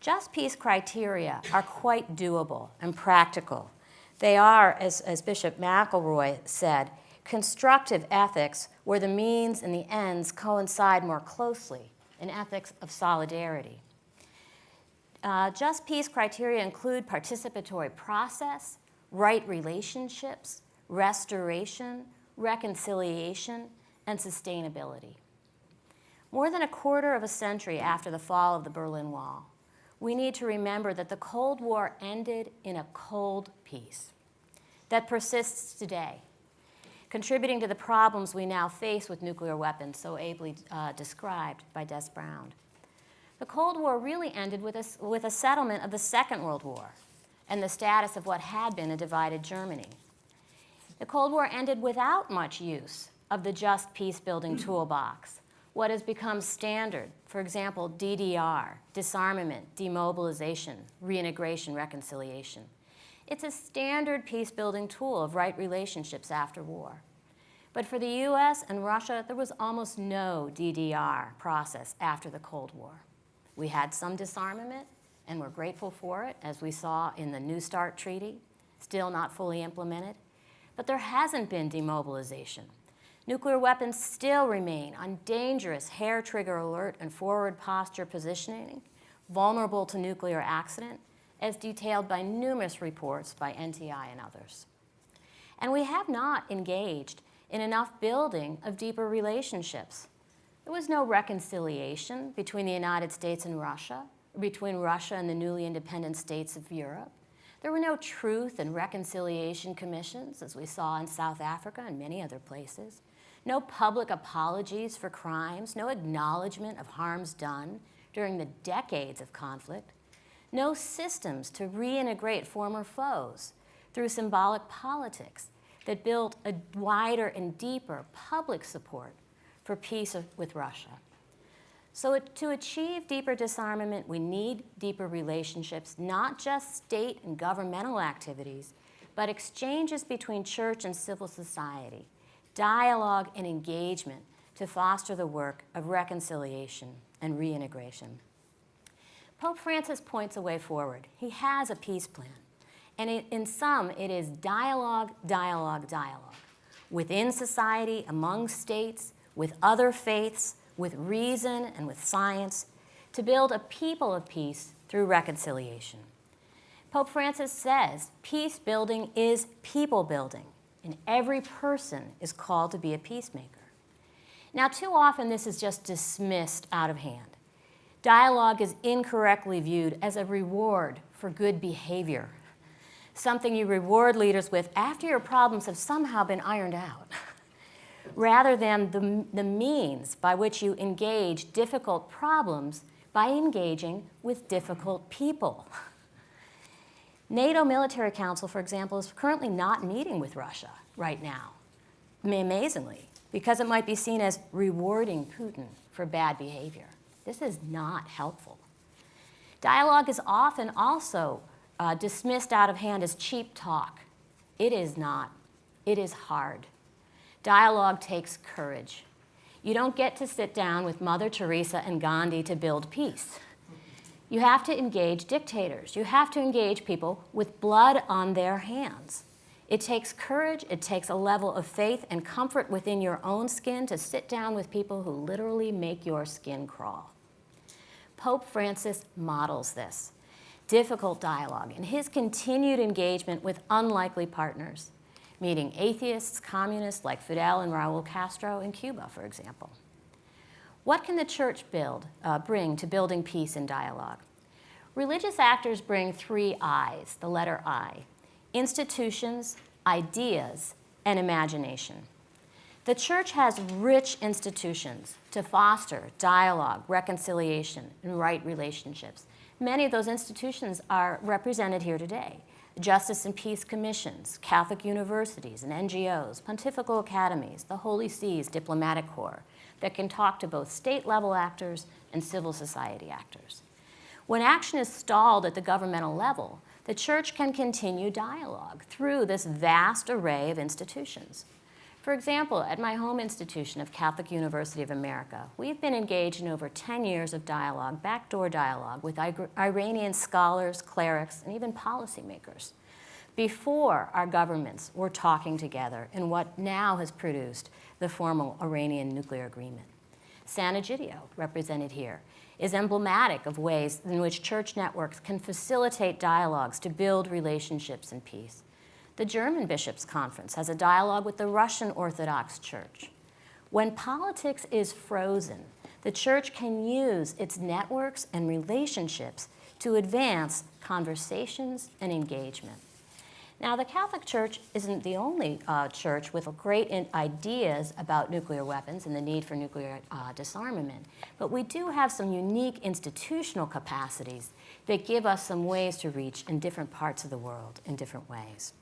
Just peace criteria are quite doable and practical. They are, as Bishop McElroy said, constructive ethics where the means and the ends coincide more closely, an ethics of solidarity. Just peace criteria include participatory process, right relationships, restoration, reconciliation, and sustainability. More than a quarter of a century after the fall of the Berlin Wall, we need to remember that the Cold War ended in a cold peace that persists today, contributing to the problems we now face with nuclear weapons, so ably described by Des Browne. The Cold War really ended with a settlement of the Second World War and the status of what had been a divided Germany. The Cold War ended without much use of the just peace-building toolbox, what has become standard, for example, DDR, disarmament, demobilization, reintegration, reconciliation. It's a standard peace-building tool of right relationships after war. But for the US and Russia, there was almost no DDR process after the Cold War. We had some disarmament, and we're grateful for it, as we saw in the New START Treaty, still not fully implemented. But there hasn't been demobilization. Nuclear weapons still remain on dangerous hair trigger alert and forward posture positioning, vulnerable to nuclear accident, as detailed by numerous reports by NTI and others. And we have not engaged in enough building of deeper relationships. There was no reconciliation between the United States and Russia, or between Russia and the newly independent states of Europe. There were no truth and reconciliation commissions, as we saw in South Africa and many other places. No public apologies for crimes, no acknowledgement of harms done during the decades of conflict. No systems to reintegrate former foes through symbolic politics that built a wider and deeper public support for peace with Russia. So to achieve deeper disarmament, we need deeper relationships, not just state and governmental activities, but exchanges between church and civil society, dialogue and engagement to foster the work of reconciliation and reintegration. Pope Francis points a way forward. He has a peace plan. And in sum, it is dialogue, dialogue, dialogue. Within society, among states, with other faiths, with reason and with science, to build a people of peace through reconciliation. Pope Francis says peace building is people building, and every person is called to be a peacemaker. Now, too often this is just dismissed out of hand. Dialogue is incorrectly viewed as a reward for good behavior, something you reward leaders with after your problems have somehow been ironed out, rather than the means by which you engage difficult problems by engaging with difficult people. NATO Military Council, for example, is currently not meeting with Russia right now, amazingly, because it might be seen as rewarding Putin for bad behavior. This is not helpful. Dialogue is often also dismissed out of hand as cheap talk. It is not. It is hard. Dialogue takes courage. You don't get to sit down with Mother Teresa and Gandhi to build peace. You have to engage dictators. You have to engage people with blood on their hands. It takes courage, it takes a level of faith and comfort within your own skin to sit down with people who literally make your skin crawl. Pope Francis models this difficult dialogue and his continued engagement with unlikely partners, meeting atheists, communists like Fidel and Raul Castro in Cuba, for example. What can the church bring to building peace and dialogue? Religious actors bring 3 I's, the letter I: institutions, ideas, and imagination. The church has rich institutions to foster dialogue, reconciliation, and right relationships. Many of those institutions are represented here today: Justice and Peace Commissions, Catholic universities and NGOs, pontifical academies, the Holy See's diplomatic corps that can talk to both state-level actors and civil society actors. When action is stalled at the governmental level, the church can continue dialogue through this vast array of institutions. For example, at my home institution of Catholic University of America, we've been engaged in over 10 years of dialogue, backdoor dialogue, with Iranian scholars, clerics, and even policymakers, before our governments were talking together in what now has produced the formal Iranian nuclear agreement. San Egidio, represented here, is emblematic of ways in which church networks can facilitate dialogues to build relationships and peace. The German Bishops' Conference has a dialogue with the Russian Orthodox Church. When politics is frozen, the church can use its networks and relationships to advance conversations and engagement. Now, the Catholic Church isn't the only church with great ideas about nuclear weapons and the need for nuclear disarmament, but we do have some unique institutional capacities that give us some ways to reach in different parts of the world in different ways.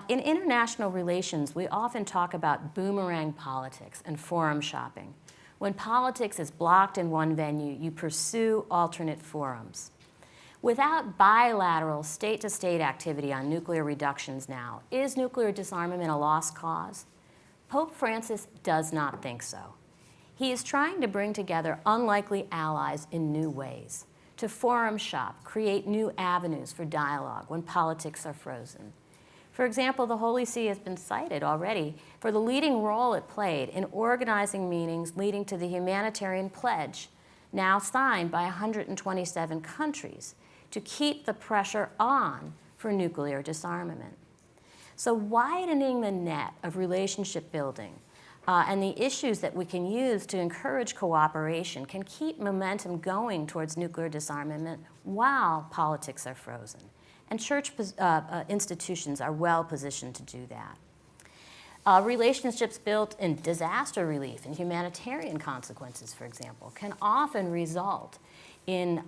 In international relations, we often talk about boomerang politics and forum shopping. When politics is blocked in one venue, you pursue alternate forums. Without bilateral state-to-state activity on nuclear reductions now, is nuclear disarmament a lost cause? Pope Francis does not think so. He is trying to bring together unlikely allies in new ways, to forum shop, create new avenues for dialogue when politics are frozen. For example, the Holy See has been cited already for the leading role it played in organizing meetings leading to the Humanitarian Pledge, now signed by 127 countries, to keep the pressure on for nuclear disarmament. So widening the net of relationship building and the issues that we can use to encourage cooperation can keep momentum going towards nuclear disarmament while politics are frozen. And church institutions are well positioned to do that. Relationships built in disaster relief and humanitarian consequences, for example, can often result in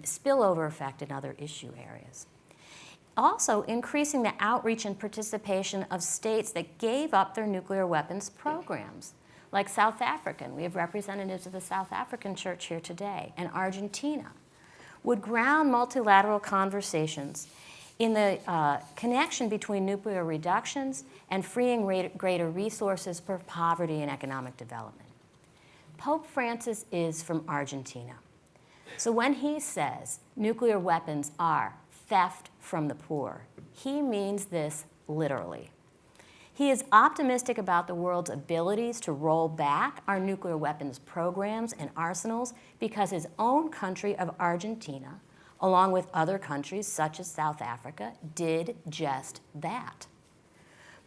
spillover effect in other issue areas. Also, increasing the outreach and participation of states that gave up their nuclear weapons programs, like South Africa. We have representatives of the South African Church here today, and Argentina, would ground multilateral conversations in the connection between nuclear reductions and freeing greater resources for poverty and economic development. Pope Francis is from Argentina. So when he says nuclear weapons are theft from the poor, he means this literally. He is optimistic about the world's abilities to roll back our nuclear weapons programs and arsenals because his own country of Argentina, along with other countries such as South Africa, did just that.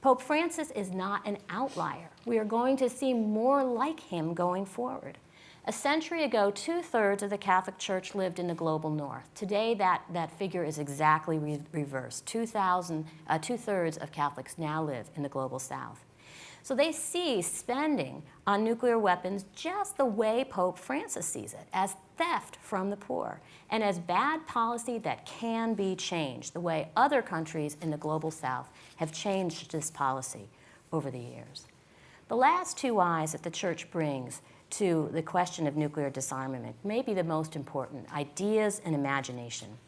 Pope Francis is not an outlier. We are going to see more like him going forward. A century ago, 2/3 of the Catholic Church lived in the global north. Today, that figure is exactly reversed. 2/3 of Catholics now live in the global south. So they see spending on nuclear weapons just the way Pope Francis sees it, as theft from the poor, and as bad policy that can be changed, the way other countries in the global south have changed this policy over the years. The last two I's that the Church brings to the question of nuclear disarmament may be the most important: ideas and imagination.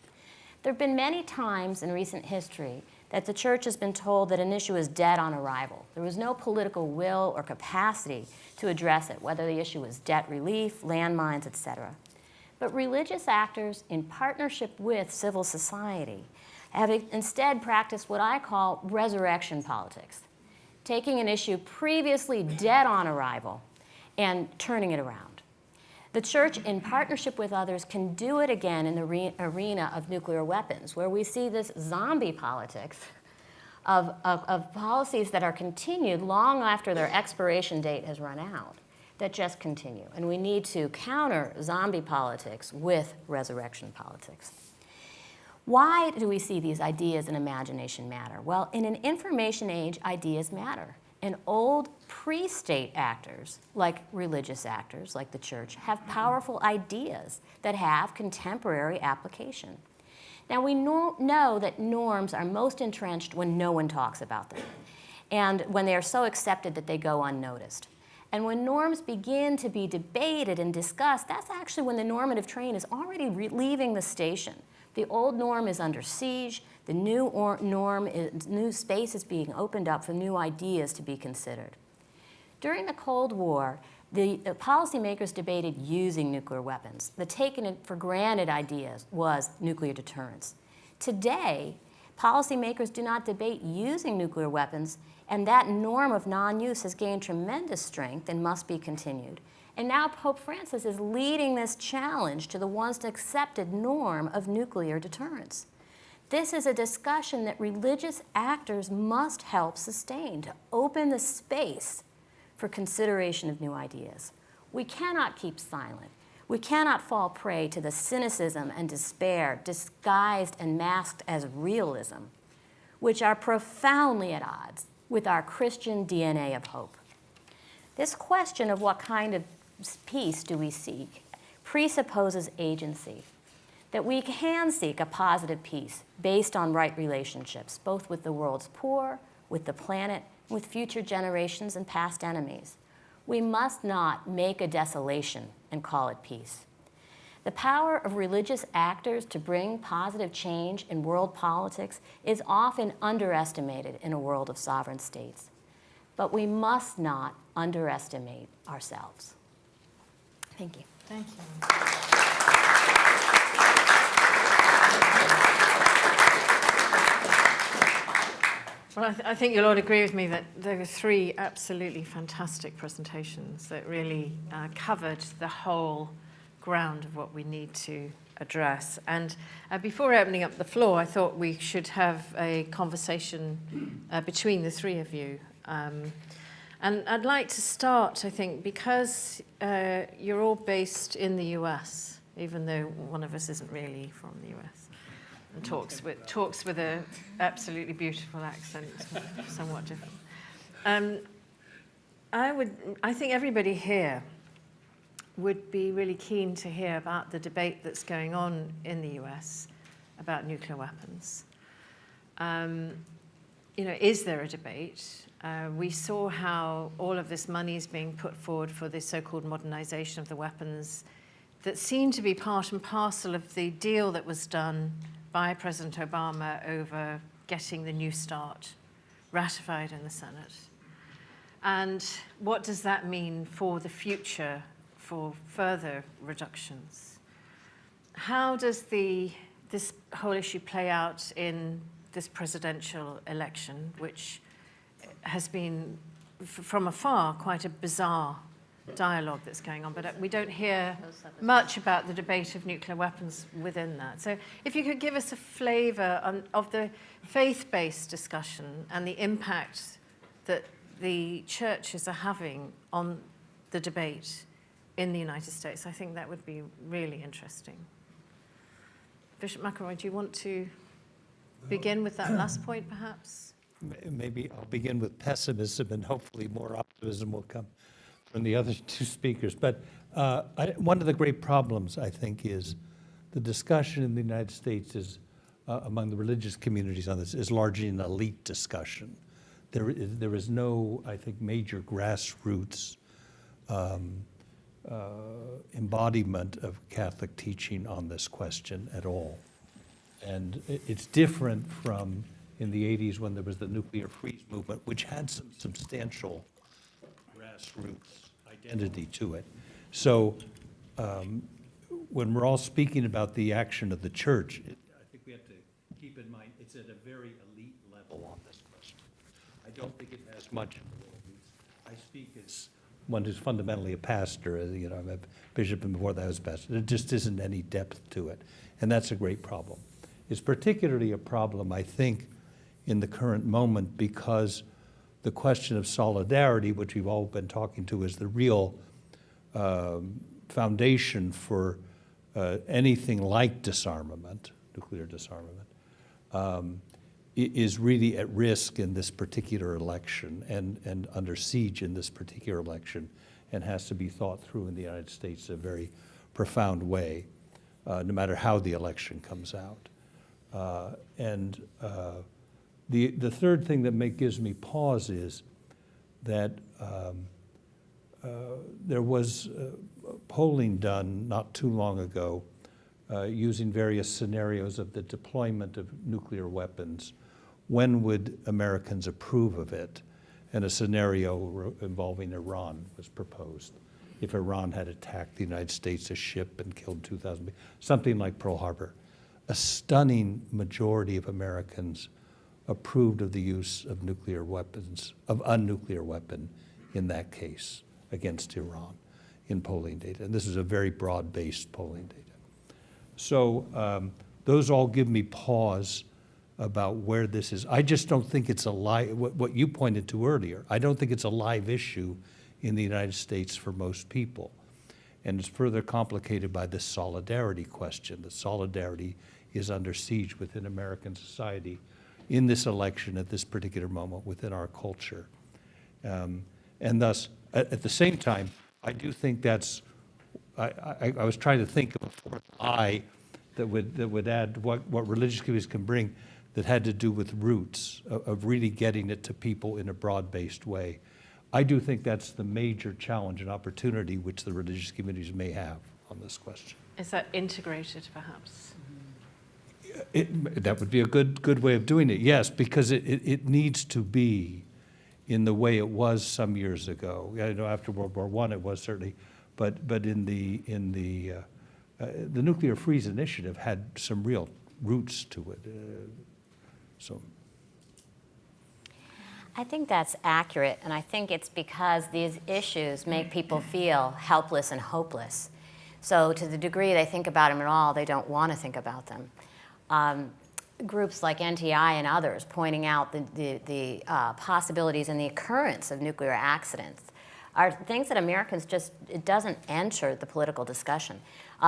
There have been many times in recent history that the Church has been told that an issue is dead on arrival. There was no political will or capacity to address it, whether the issue was debt relief, landmines, etc. But religious actors, in partnership with civil society, have instead practiced what I call resurrection politics, taking an issue previously dead on arrival and turning it around. The Church, in partnership with others, can do it again in the arena of nuclear weapons, where we see this zombie politics of policies that are continued long after their expiration date has run out, that just continue. And we need to counter zombie politics with resurrection politics. Why do we see these ideas and imagination matter? Well, in an information age, ideas matter. And old pre-state actors, like religious actors, like the Church, have powerful ideas that have contemporary application. Now, we know that norms are most entrenched when no one talks about them, and when they are so accepted that they go unnoticed. And when norms begin to be debated and discussed, that's actually when the normative train is already leaving the station. The old norm is under siege. The new space is being opened up for new ideas to be considered. During the Cold War, the policymakers debated using nuclear weapons. The taken for granted idea was nuclear deterrence. Today, policymakers do not debate using nuclear weapons, and that norm of non-use has gained tremendous strength and must be continued. And now Pope Francis is leading this challenge to the once accepted norm of nuclear deterrence. This is a discussion that religious actors must help sustain to open the space for consideration of new ideas. We cannot keep silent. We cannot fall prey to the cynicism and despair disguised and masked as realism, which are profoundly at odds with our Christian DNA of hope. This question of what kind of peace do we seek presupposes agency, that we can seek a positive peace based on right relationships, both with the world's poor, with the planet, with future generations and past enemies. We must not make a desolation and call it peace. The power of religious actors to bring positive change in world politics is often underestimated in a world of sovereign states. But we must not underestimate ourselves. Thank you. Thank you. Well, I think you'll all agree with me that there were three absolutely fantastic presentations that really covered the whole ground of what we need to address. And before opening up the floor, I thought we should have a conversation between the three of you. And I'd like to start, I think, because you're all based in the US, even though one of us isn't really from the US. and talks with a absolutely beautiful accent, somewhat different. I think everybody here would be really keen to hear about the debate that's going on in the US about nuclear weapons. Is there a debate? We saw how all of this money is being put forward for the so-called modernization of the weapons that seemed to be part and parcel of the deal that was done by President Obama over getting the New START ratified in the Senate. And what does that mean for the future, for further reductions? How does this whole issue play out in this presidential election, which has been, from afar, quite a bizarre dialogue that's going on, but we don't hear much about the debate of nuclear weapons within that. So if you could give us a flavor of the faith-based discussion and the impact that the churches are having on the debate in the United States, I think that would be really interesting. Bishop McElroy, do you want to begin with that last point, perhaps? Maybe I'll begin with pessimism, and hopefully more optimism will come from the other two speakers. But one of the great problems, I think, is the discussion in the United States is among the religious communities on this is largely an elite discussion. There is no, I think, major grassroots embodiment of Catholic teaching on this question at all. And it's different from in the 80s when there was the nuclear freeze movement, which had some substantial grassroots identity to it. So when we're all speaking about the action of the church, I think we have to keep in mind it's at a very elite level on this question. I don't think it has much. I speak as one who's fundamentally a pastor. I'm a bishop, and before that I was a pastor. There just isn't any depth to it, and that's a great problem. It's particularly a problem, I think, in the current moment because the question of solidarity, which we've all been talking to, is the real foundation for anything like disarmament, nuclear disarmament, is really at risk in this particular election and under siege in this particular election, and has to be thought through in the United States in a very profound way, no matter how the election comes out. The third thing that gives me pause is that there was polling done not too long ago using various scenarios of the deployment of nuclear weapons. When would Americans approve of it? And a scenario involving Iran was proposed. If Iran had attacked the United States, a ship, and killed 2,000 people, something like Pearl Harbor. A stunning majority of Americans approved of the use of nuclear weapons, of a nuclear weapon in that case against Iran in polling data. And this is a very broad-based polling data. So those all give me pause about where this is. I just don't think it's a live, what you pointed to earlier, I don't think it's a live issue in the United States for most people. And it's further complicated by this solidarity question. The solidarity is under siege within American society in this election at this particular moment within our culture. And thus, at the same time, I do think that's, I was trying to think of a fourth eye that would add what religious communities can bring that had to do with roots, of really getting it to people in a broad-based way. I do think that's the major challenge and opportunity which the religious communities may have on this question. Is that integrated, perhaps? That would be a good way of doing it, yes, because it needs to be in the way it was some years ago. I know after World War I it was certainly, but in the nuclear freeze initiative had some real roots to it. So. I think that's accurate, and I think it's because these issues make people feel helpless and hopeless. So to the degree they think about them at all, they don't want to think about them. Groups like NTI and others pointing out the possibilities and the occurrence of nuclear accidents are things that Americans just, it doesn't enter the political discussion.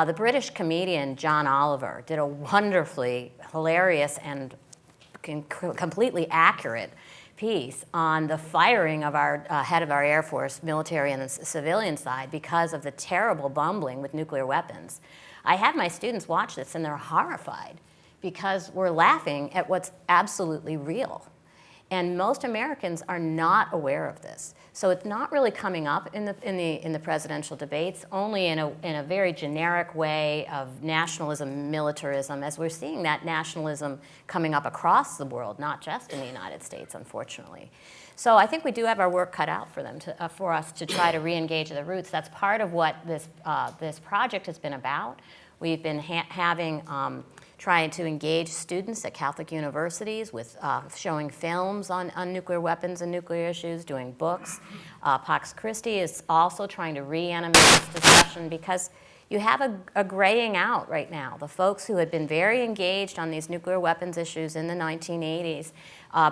The British comedian John Oliver did a wonderfully hilarious and completely accurate piece on the firing of our head of our Air Force, military and the civilian side, because of the terrible bumbling with nuclear weapons. I had my students watch this and they're horrified because we're laughing at what's absolutely real. And most Americans are not aware of this. So it's not really coming up in the presidential debates, only in a very generic way of nationalism, militarism, as we're seeing that nationalism coming up across the world, not just in the United States, unfortunately. So I think we do have our work cut out for them, for us to try to re-engage the roots. That's part of what this project has been about. We've been trying to engage students at Catholic universities with showing films on nuclear weapons and nuclear issues, doing books. Pax Christi is also trying to reanimate this discussion because you have a graying out right now. The folks who had been very engaged on these nuclear weapons issues in the 1980s,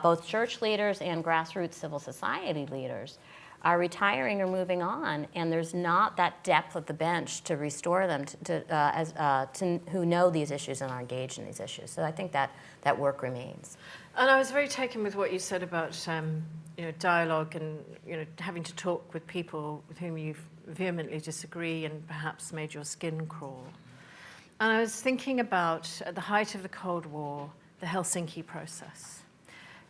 both church leaders and grassroots civil society leaders, are retiring or moving on, and there's not that depth of the bench to restore them to who know these issues and are engaged in these issues. So I think that work remains. And I was very taken with what you said about dialogue and having to talk with people with whom you vehemently disagree and perhaps made your skin crawl. And I was thinking about, at the height of the Cold War, the Helsinki process,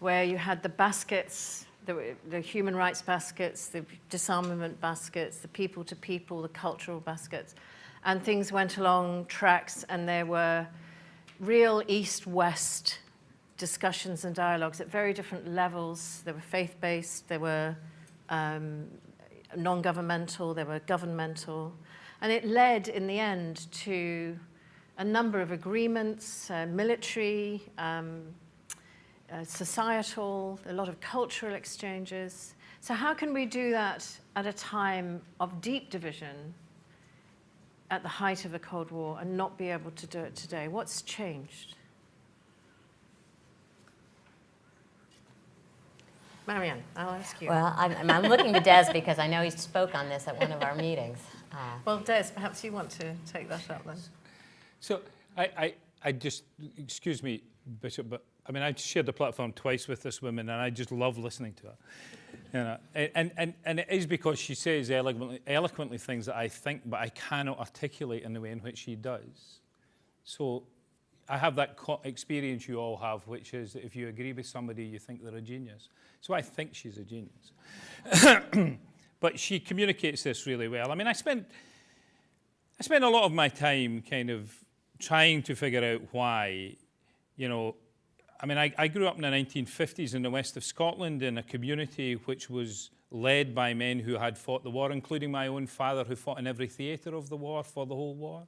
where you had the baskets, the human rights baskets, the disarmament baskets, the people-to-people, the cultural baskets, and things went along tracks, and there were real East-West discussions and dialogues at very different levels. They were faith-based, they were non-governmental, they were governmental, and it led, in the end, to a number of agreements, military, societal, a lot of cultural exchanges. So how can we do that at a time of deep division at the height of the Cold War and not be able to do it today? What's changed? Maryann, I'll ask you. Well, I'm looking to Des because I know he spoke on this at one of our meetings. Well, Des, perhaps you want to take that up then. So I just, excuse me, Bishop, but I mean, I shared the platform twice with this woman, and I just love listening to her. And it is because she says eloquently things that I think, but I cannot articulate in the way in which she does. So I have that experience you all have, which is that if you agree with somebody, you think they're a genius. So I think she's a genius. But she communicates this really well. I mean, I spent a lot of my time kind of trying to figure out why, I mean, I grew up in the 1950s in the west of Scotland in a community which was led by men who had fought the war, including my own father, who fought in every theatre of the war for the whole war.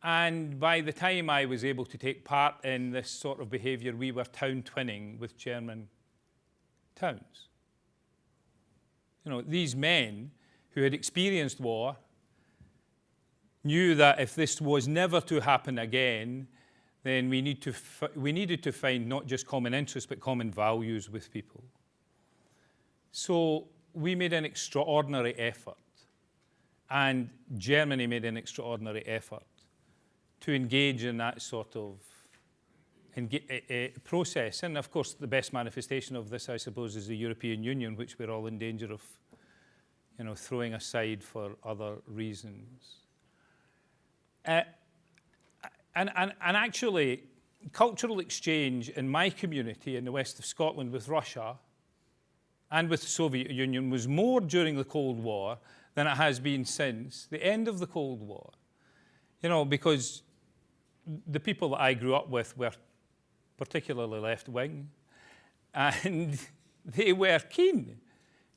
And by the time I was able to take part in this sort of behaviour, we were town twinning with German towns. These men who had experienced war knew that if this was never to happen again, then we needed to find not just common interests, but common values with people. So we made an extraordinary effort, and Germany made an extraordinary effort to engage in that sort of process. And of course, the best manifestation of this, I suppose, is the European Union, which we're all in danger of, throwing aside for other reasons. And actually, cultural exchange in my community in the west of Scotland with Russia and with the Soviet Union was more during the Cold War than it has been since the end of the Cold War. Because the people that I grew up with were particularly left-wing, and they were keen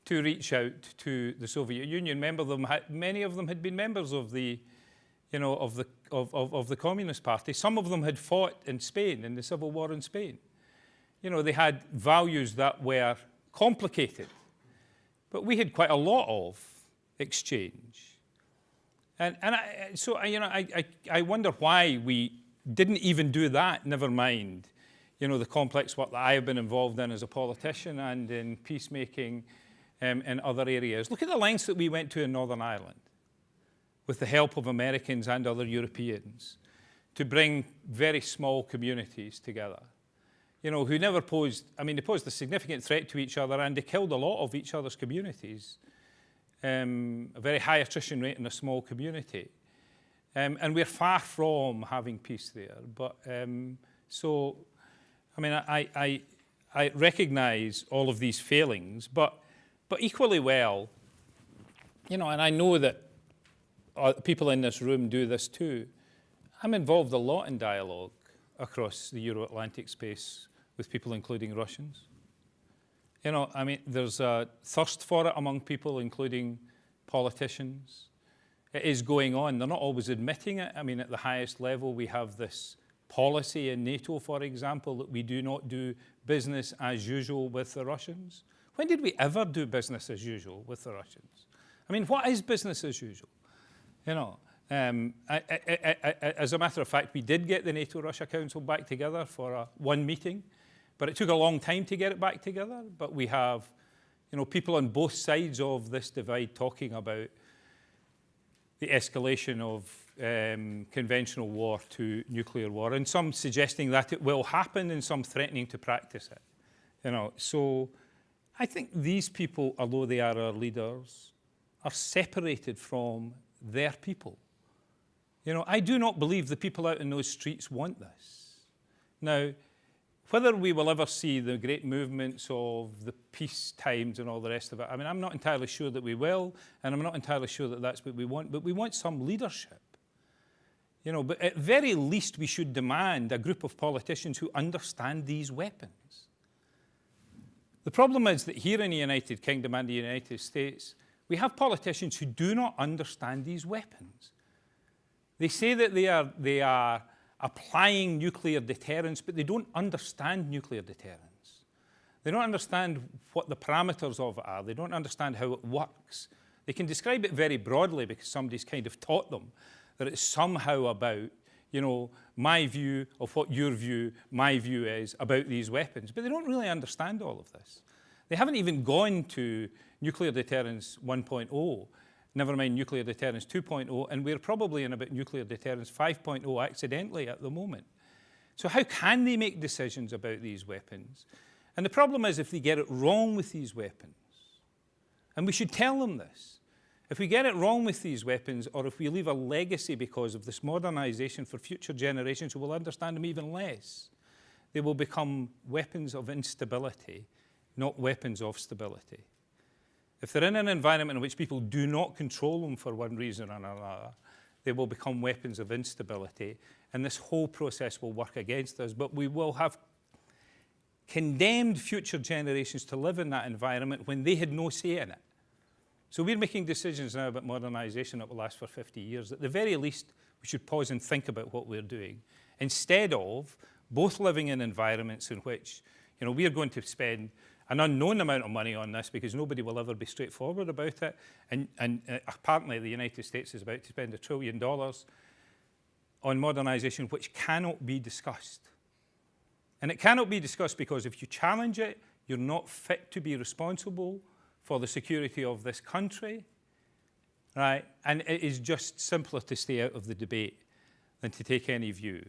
to reach out to the Soviet Union. Many of them had been members of the of the Communist Party. Some of them had fought in Spain, in the Civil War in Spain. They had values that were complicated, but we had quite a lot of exchange. So I wonder why we didn't even do that, never mind, the complex work that I have been involved in as a politician and in peacemaking in other areas. Look at the lengths that we went to in Northern Ireland with the help of Americans and other Europeans to bring very small communities together, you know, who never posed, I mean, they posed a significant threat to each other, and they killed a lot of each other's communities. A very high attrition rate in a small community. And we're far from having peace there. But so, I mean, I recognize all of these failings, but equally well, you know, and I know that people in this room do this too. I'm involved a lot in dialogue across the Euro-Atlantic space with people, including Russians. You know, I mean, there's a thirst for it among people, including politicians. It is going on. They're not always admitting it. I mean, at the highest level, we have this policy in NATO, for example, that we do not do business as usual with the Russians. When did we ever do business as usual with the Russians? I mean, what is business as usual? You know, as a matter of fact, we did get the NATO-Russia Council back together for one meeting, but it took a long time to get it back together. But we have, you know, people on both sides of this divide talking about the escalation of conventional war to nuclear war, and some suggesting that it will happen, and some threatening to practice it. You know, so I think these people, although they are our leaders, are separated from their people. You know, I do not believe the people out in those streets want this. Now, whether we will ever see the great movements of the peace times and all the rest of it, I mean, I'm not entirely sure that we will, and I'm not entirely sure that that's what we want, but we want some leadership. You know, but at very least we should demand a group of politicians who understand these weapons. The problem is that here in the United Kingdom and the United States, we have politicians who do not understand these weapons. They say that they are applying nuclear deterrence, but they don't understand nuclear deterrence. They don't understand what the parameters of it are. They don't understand how it works. They can describe it very broadly because somebody's kind of taught them that it's somehow about, you know, my view of what your view, my view is about these weapons. But they don't really understand all of this. They haven't even gone to nuclear deterrence 1.0, never mind nuclear deterrence 2.0, and we're probably in about nuclear deterrence 5.0 accidentally at the moment. So how can they make decisions about these weapons? And the problem is if they get it wrong with these weapons, and we should tell them this, if we get it wrong with these weapons, or if we leave a legacy because of this modernization for future generations who will understand them even less, they will become weapons of instability, not weapons of stability. If they're in an environment in which people do not control them for one reason or another, they will become weapons of instability, and this whole process will work against us, but we will have condemned future generations to live in that environment when they had no say in it. So we're making decisions now about modernization that will last for 50 years. At the very least, we should pause and think about what we're doing, instead of both living in environments in which, you know, we are going to spend an unknown amount of money on this because nobody will ever be straightforward about it. And apparently the United States is about to spend $1 trillion on modernization, which cannot be discussed. And it cannot be discussed because if you challenge it, you're not fit to be responsible for the security of this country, right? And it is just simpler to stay out of the debate than to take any view.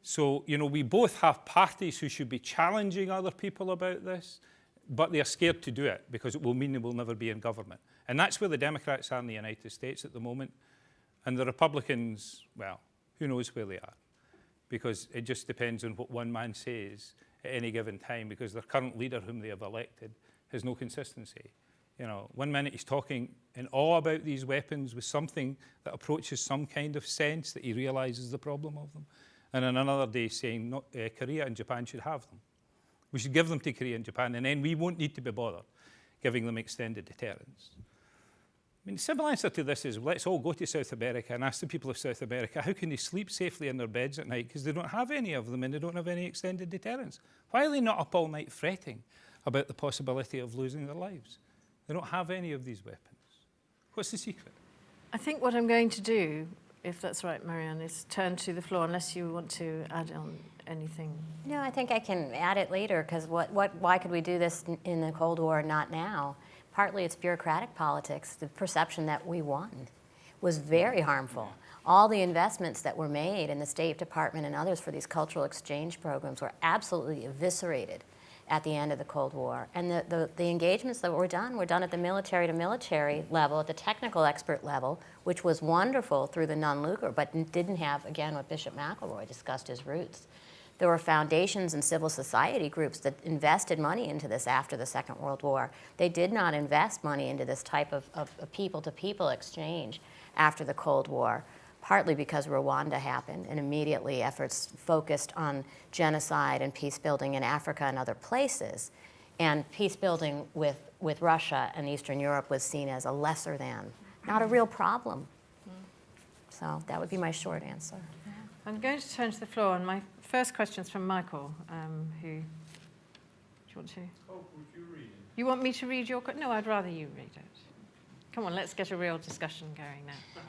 So, you know, we both have parties who should be challenging other people about this, but they are scared to do it because it will mean they will never be in government. And that's where the Democrats are in the United States at the moment. And the Republicans, well, who knows where they are? Because it just depends on what one man says at any given time, because their current leader, whom they have elected, has no consistency. You know, one minute he's talking in awe about these weapons with something that approaches some kind of sense that he realizes the problem of them. And on another day saying Korea and Japan should have them. We should give them to Korea and Japan, and then we won't need to be bothered giving them extended deterrence. I mean, the simple answer to this is let's all go to South America and ask the people of South America how can they sleep safely in their beds at night because they don't have any of them and they don't have any extended deterrence. Why are they not up all night fretting about the possibility of losing their lives? They don't have any of these weapons. What's the secret? I think what I'm going to do, if that's right, Maryann, is turn to the floor, unless you want to add on anything. No, I think I can add it later, because why could we do this in the Cold War, not now? partly it's bureaucratic politics. The perception that we won was very harmful. All the investments that were made in the State Department and others for these cultural exchange programs were absolutely eviscerated at the end of the Cold War. And the engagements that were done at the military to military level, at the technical expert level, which was wonderful through the non-lucre, but didn't have, again, what Bishop McElroy discussed, his roots. There were foundations and civil society groups that invested money into this after the Second World War. They did not invest money into this type of people-to-people exchange after the Cold War, partly because Rwanda happened, and immediately efforts focused on genocide and peace building in Africa and other places. And peace building with Russia and Eastern Europe was seen as a lesser than, not a real problem. So that would be my short answer. I'm going to turn to the floor, and my first question is from Michael, who, do you want to? Oh, would you read it? You want me to read your, no, I'd rather you read it. Come on, let's get a real discussion going now.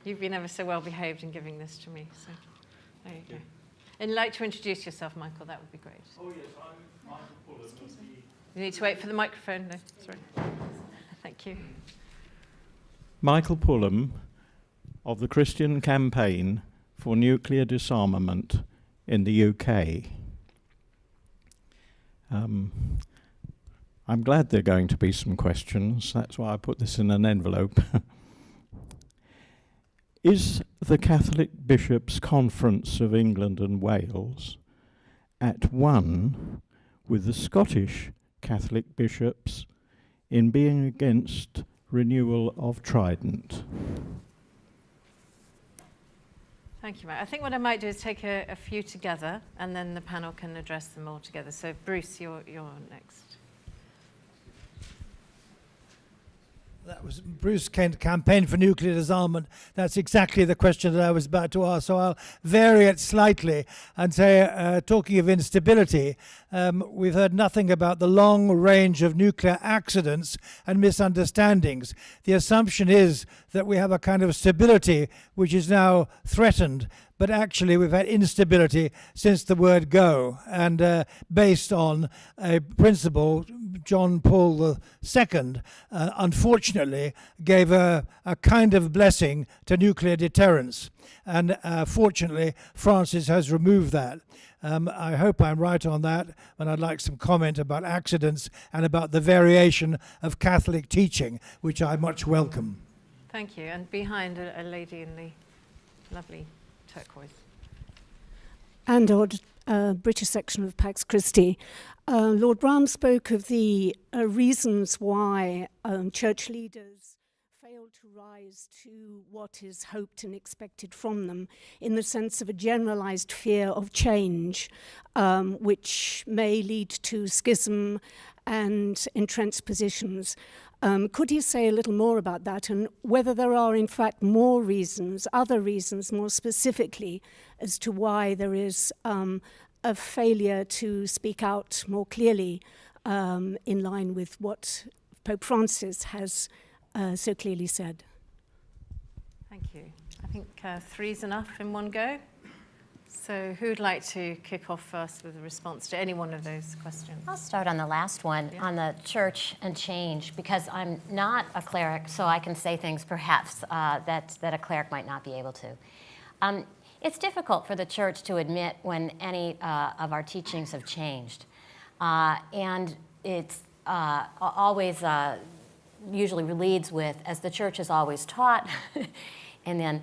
You've been ever so well behaved in giving this to me, so there you go. And like to introduce yourself, Michael, that would be great. Oh, yes, I'm Michael Pullen of the... You need to wait for the microphone, no, sorry. Thank you. Michael Pullen of the Christian Campaign for Nuclear Disarmament in the UK. I'm glad there are going to be some questions. That's why I put this in an envelope. Is the Catholic Bishops' Conference of England and Wales at one with the Scottish Catholic bishops in being against renewal of Trident? Thank you, Matt. I think what I might do is take a few together, and then the panel can address them all together. So, Bruce, you're next. That was Bruce Kent, Campaign for Nuclear Disarmament. That's exactly the question that I was about to ask. So I'll vary it slightly and say, talking of instability, we've heard nothing about the long range of nuclear accidents and misunderstandings. The assumption is that we have a kind of stability which is now threatened, but actually we've had instability since the word go, and based on a principle John Paul II unfortunately gave a kind of blessing to nuclear deterrence, and fortunately Francis has removed that. I hope I'm right on that, and I'd like some comment about accidents and about the variation of Catholic teaching, which I much welcome. Thank you. And behind a lady in the lovely turquoise. And British section of Pax Christi. Lord Browne spoke of the reasons why church leaders fail to rise to what is hoped and expected from them, in the sense of a generalized fear of change, which may lead to schism and entrenched positions. Could you say a little more about that, and whether there are in fact more reasons, other reasons more specifically, as to why there is a failure to speak out more clearly in line with what Pope Francis has so clearly said? Thank you. I think three's enough in one go. So who'd like to kick off first with a response to any one of those questions? I'll start on the last one, on the church and change, because I'm not a cleric, so I can say things perhaps that a cleric might not be able to. It's difficult for the church to admit when any of our teachings have changed. And it's always usually leads with, as the church has always taught, and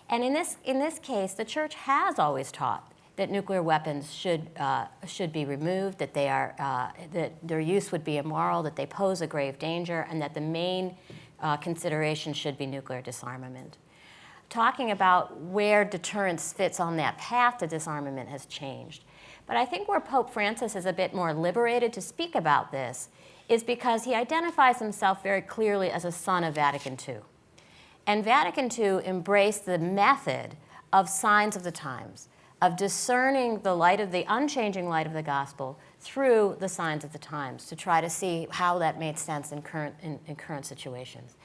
in this case, the church has always taught that nuclear weapons should be removed, that that their use would be immoral, that they pose a grave danger, and that the main consideration should be nuclear disarmament. Talking about where deterrence fits on that path to disarmament has changed. But I think where Pope Francis is a bit more liberated to speak about this is because he identifies himself very clearly as a son of Vatican II. And Vatican II embraced the method of signs of the times, of discerning the light of the unchanging light of the gospel through the signs of the times, to try to see how that made sense in current situations.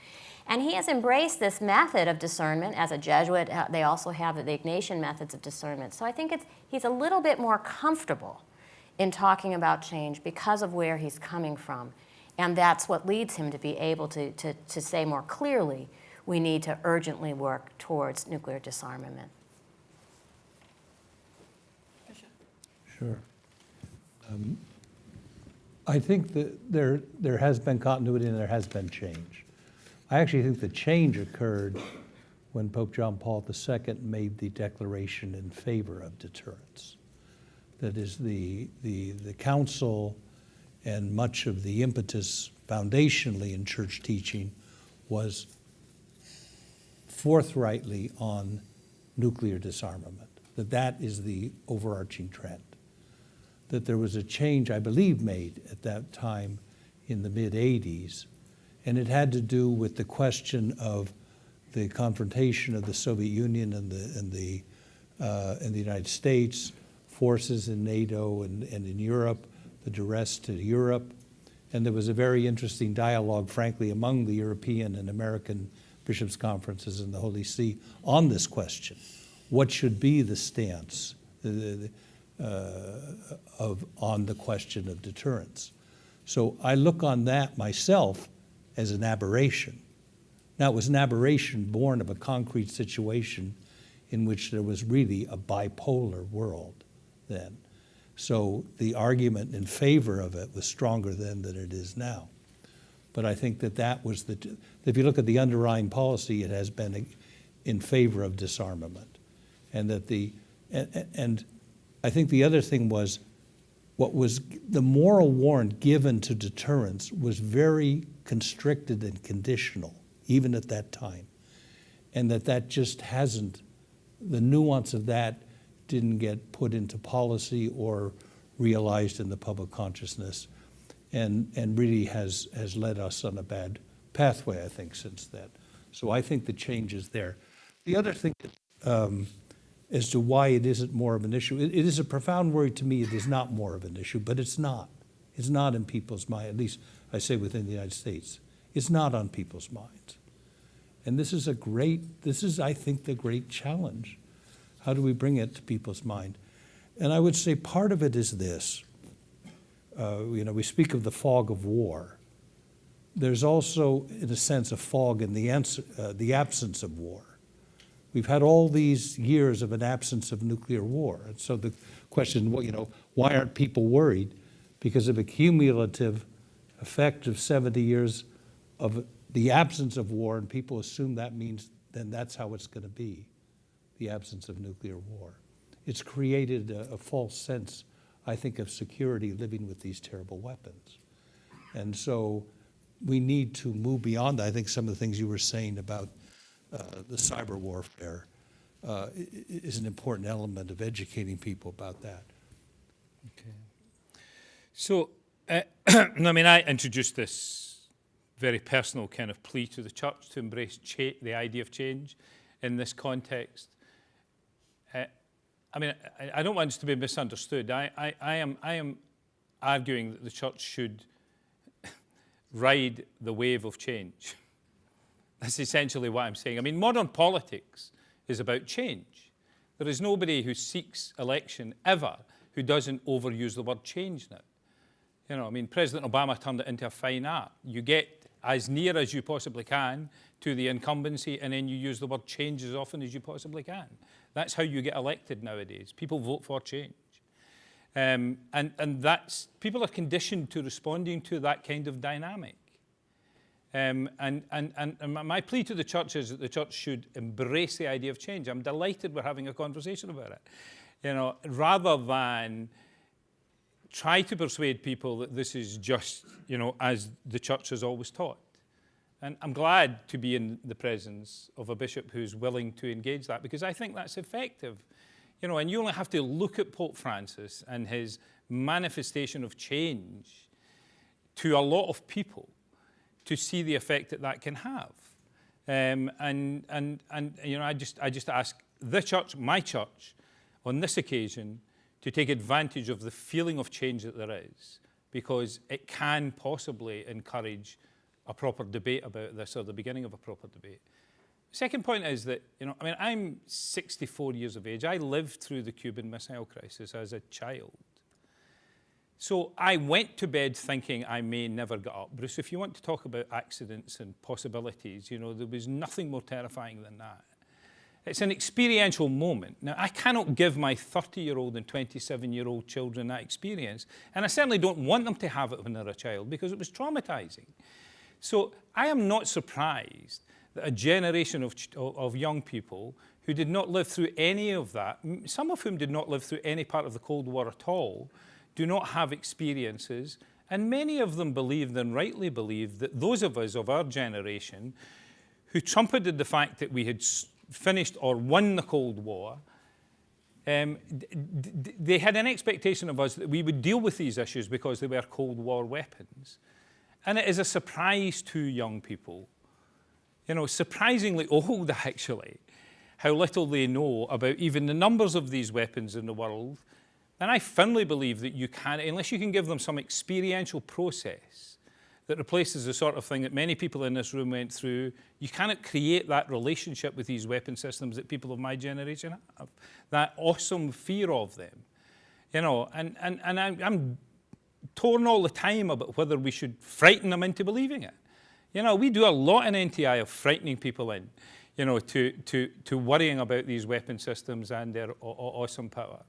And he has embraced this method of discernment. As a Jesuit, they also have the Ignatian methods of discernment. So I think he's a little bit more comfortable in talking about change because of where he's coming from And that's what leads him to be able to say more clearly, we need to urgently work towards nuclear disarmament. Sure. I think that there has been continuity and there has been change. I actually think the change occurred when Pope John Paul II made the declaration in favor of deterrence. That is, the council and much of the impetus foundationally in church teaching was forthrightly on nuclear disarmament, that is the overarching trend. That there was a change, I believe, made at that time in the mid-'80s, and it had to do with the question of the confrontation of the Soviet Union and the United States, forces in NATO and in Europe, the duress to Europe. And there was a very interesting dialogue, frankly, among the European and American bishops' conferences in the Holy See on this question. What should be the stance on the question of deterrence? So I look on that myself as an aberration. Now, it was an aberration born of a concrete situation in which there was really a bipolar world then. So the argument in favor of it was stronger then than it is now. But I think that was if you look at the underlying policy, it has been in favor of disarmament. And and I think the other thing was, what was the moral warrant given to deterrence was very constricted and conditional, even at that time. And that just hasn't, the nuance of that didn't get put into policy or realized in the public consciousness, and really has led us on a bad pathway, I think, since then. So I think the change is there. The other thing as to why it isn't more of an issue, it is a profound worry to me. It is not more of an issue, but it's not. It's not in people's mind, at least I say within the United States. It's not on people's minds. And this is, I think, the great challenge. How do we bring it to people's mind? And I would say part of it is this. We speak of the fog of war. There's also, in a sense, a fog in the absence of war. We've had all these years of an absence of nuclear war. And so the question, why aren't people worried? Because of a cumulative effect of 70 years of the absence of war, and people assume that means then that's how it's going to be, the absence of nuclear war. It's created a false sense, I think, of security living with these terrible weapons. And so we need to move beyond that. I think some of the things you were saying about the cyber warfare is an important element of educating people about that. Okay. So, I introduced this very personal kind of plea to the church to embrace the idea of change in this context. I don't want this to be misunderstood. I am arguing that the church should ride the wave of change. That's essentially what I'm saying. Modern politics is about change. There is nobody who seeks election ever who doesn't overuse the word change now. President Obama turned it into a fine art. You get as near as you possibly can to the incumbency, and then you use the word change as often as you possibly can. That's how you get elected nowadays. People vote for change. And that's, people are conditioned to responding to that kind of dynamic. And my plea to the church is that the church should embrace the idea of change. I'm delighted we're having a conversation about it. Rather than try to persuade people that this is just, as the church has always taught. And I'm glad to be in the presence of a bishop who's willing to engage that, because I think that's effective. And you only have to look at Pope Francis and his manifestation of change to a lot of people to see the effect that can have. I just ask the church, my church, on this occasion, to take advantage of the feeling of change that there is, because it can possibly encourage a proper debate about this, or the beginning of a proper debate. Second point is that, I'm 64 years of age. I lived through the Cuban Missile Crisis as a child. So I went to bed thinking I may never get up. Bruce, if you want to talk about accidents and possibilities, you know, there was nothing more terrifying than that. It's an experiential moment. Now, I cannot give my 30-year-old and 27-year-old children that experience, and I certainly don't want them to have it when they're a child because it was traumatizing. So I am not surprised that a generation of young people who did not live through any of that, some of whom did not live through any part of the Cold War at all, do not have experiences, and many of them believed and rightly believed that those of us of our generation who trumpeted the fact that we had finished or won the Cold War, they had an expectation of us that we would deal with these issues because they were Cold War weapons. And it is a surprise to young people, you know, surprisingly old actually, how little they know about even the numbers of these weapons in the world. And I firmly believe that you can, unless you can give them some experiential process that replaces the sort of thing that many people in this room went through, you cannot create that relationship with these weapon systems that people of my generation have, that awesome fear of them. You know, and I'm torn all the time about whether we should frighten them into believing it. You know, we do a lot in NTI of frightening people in, you know, to worrying about these weapon systems and their awesome power.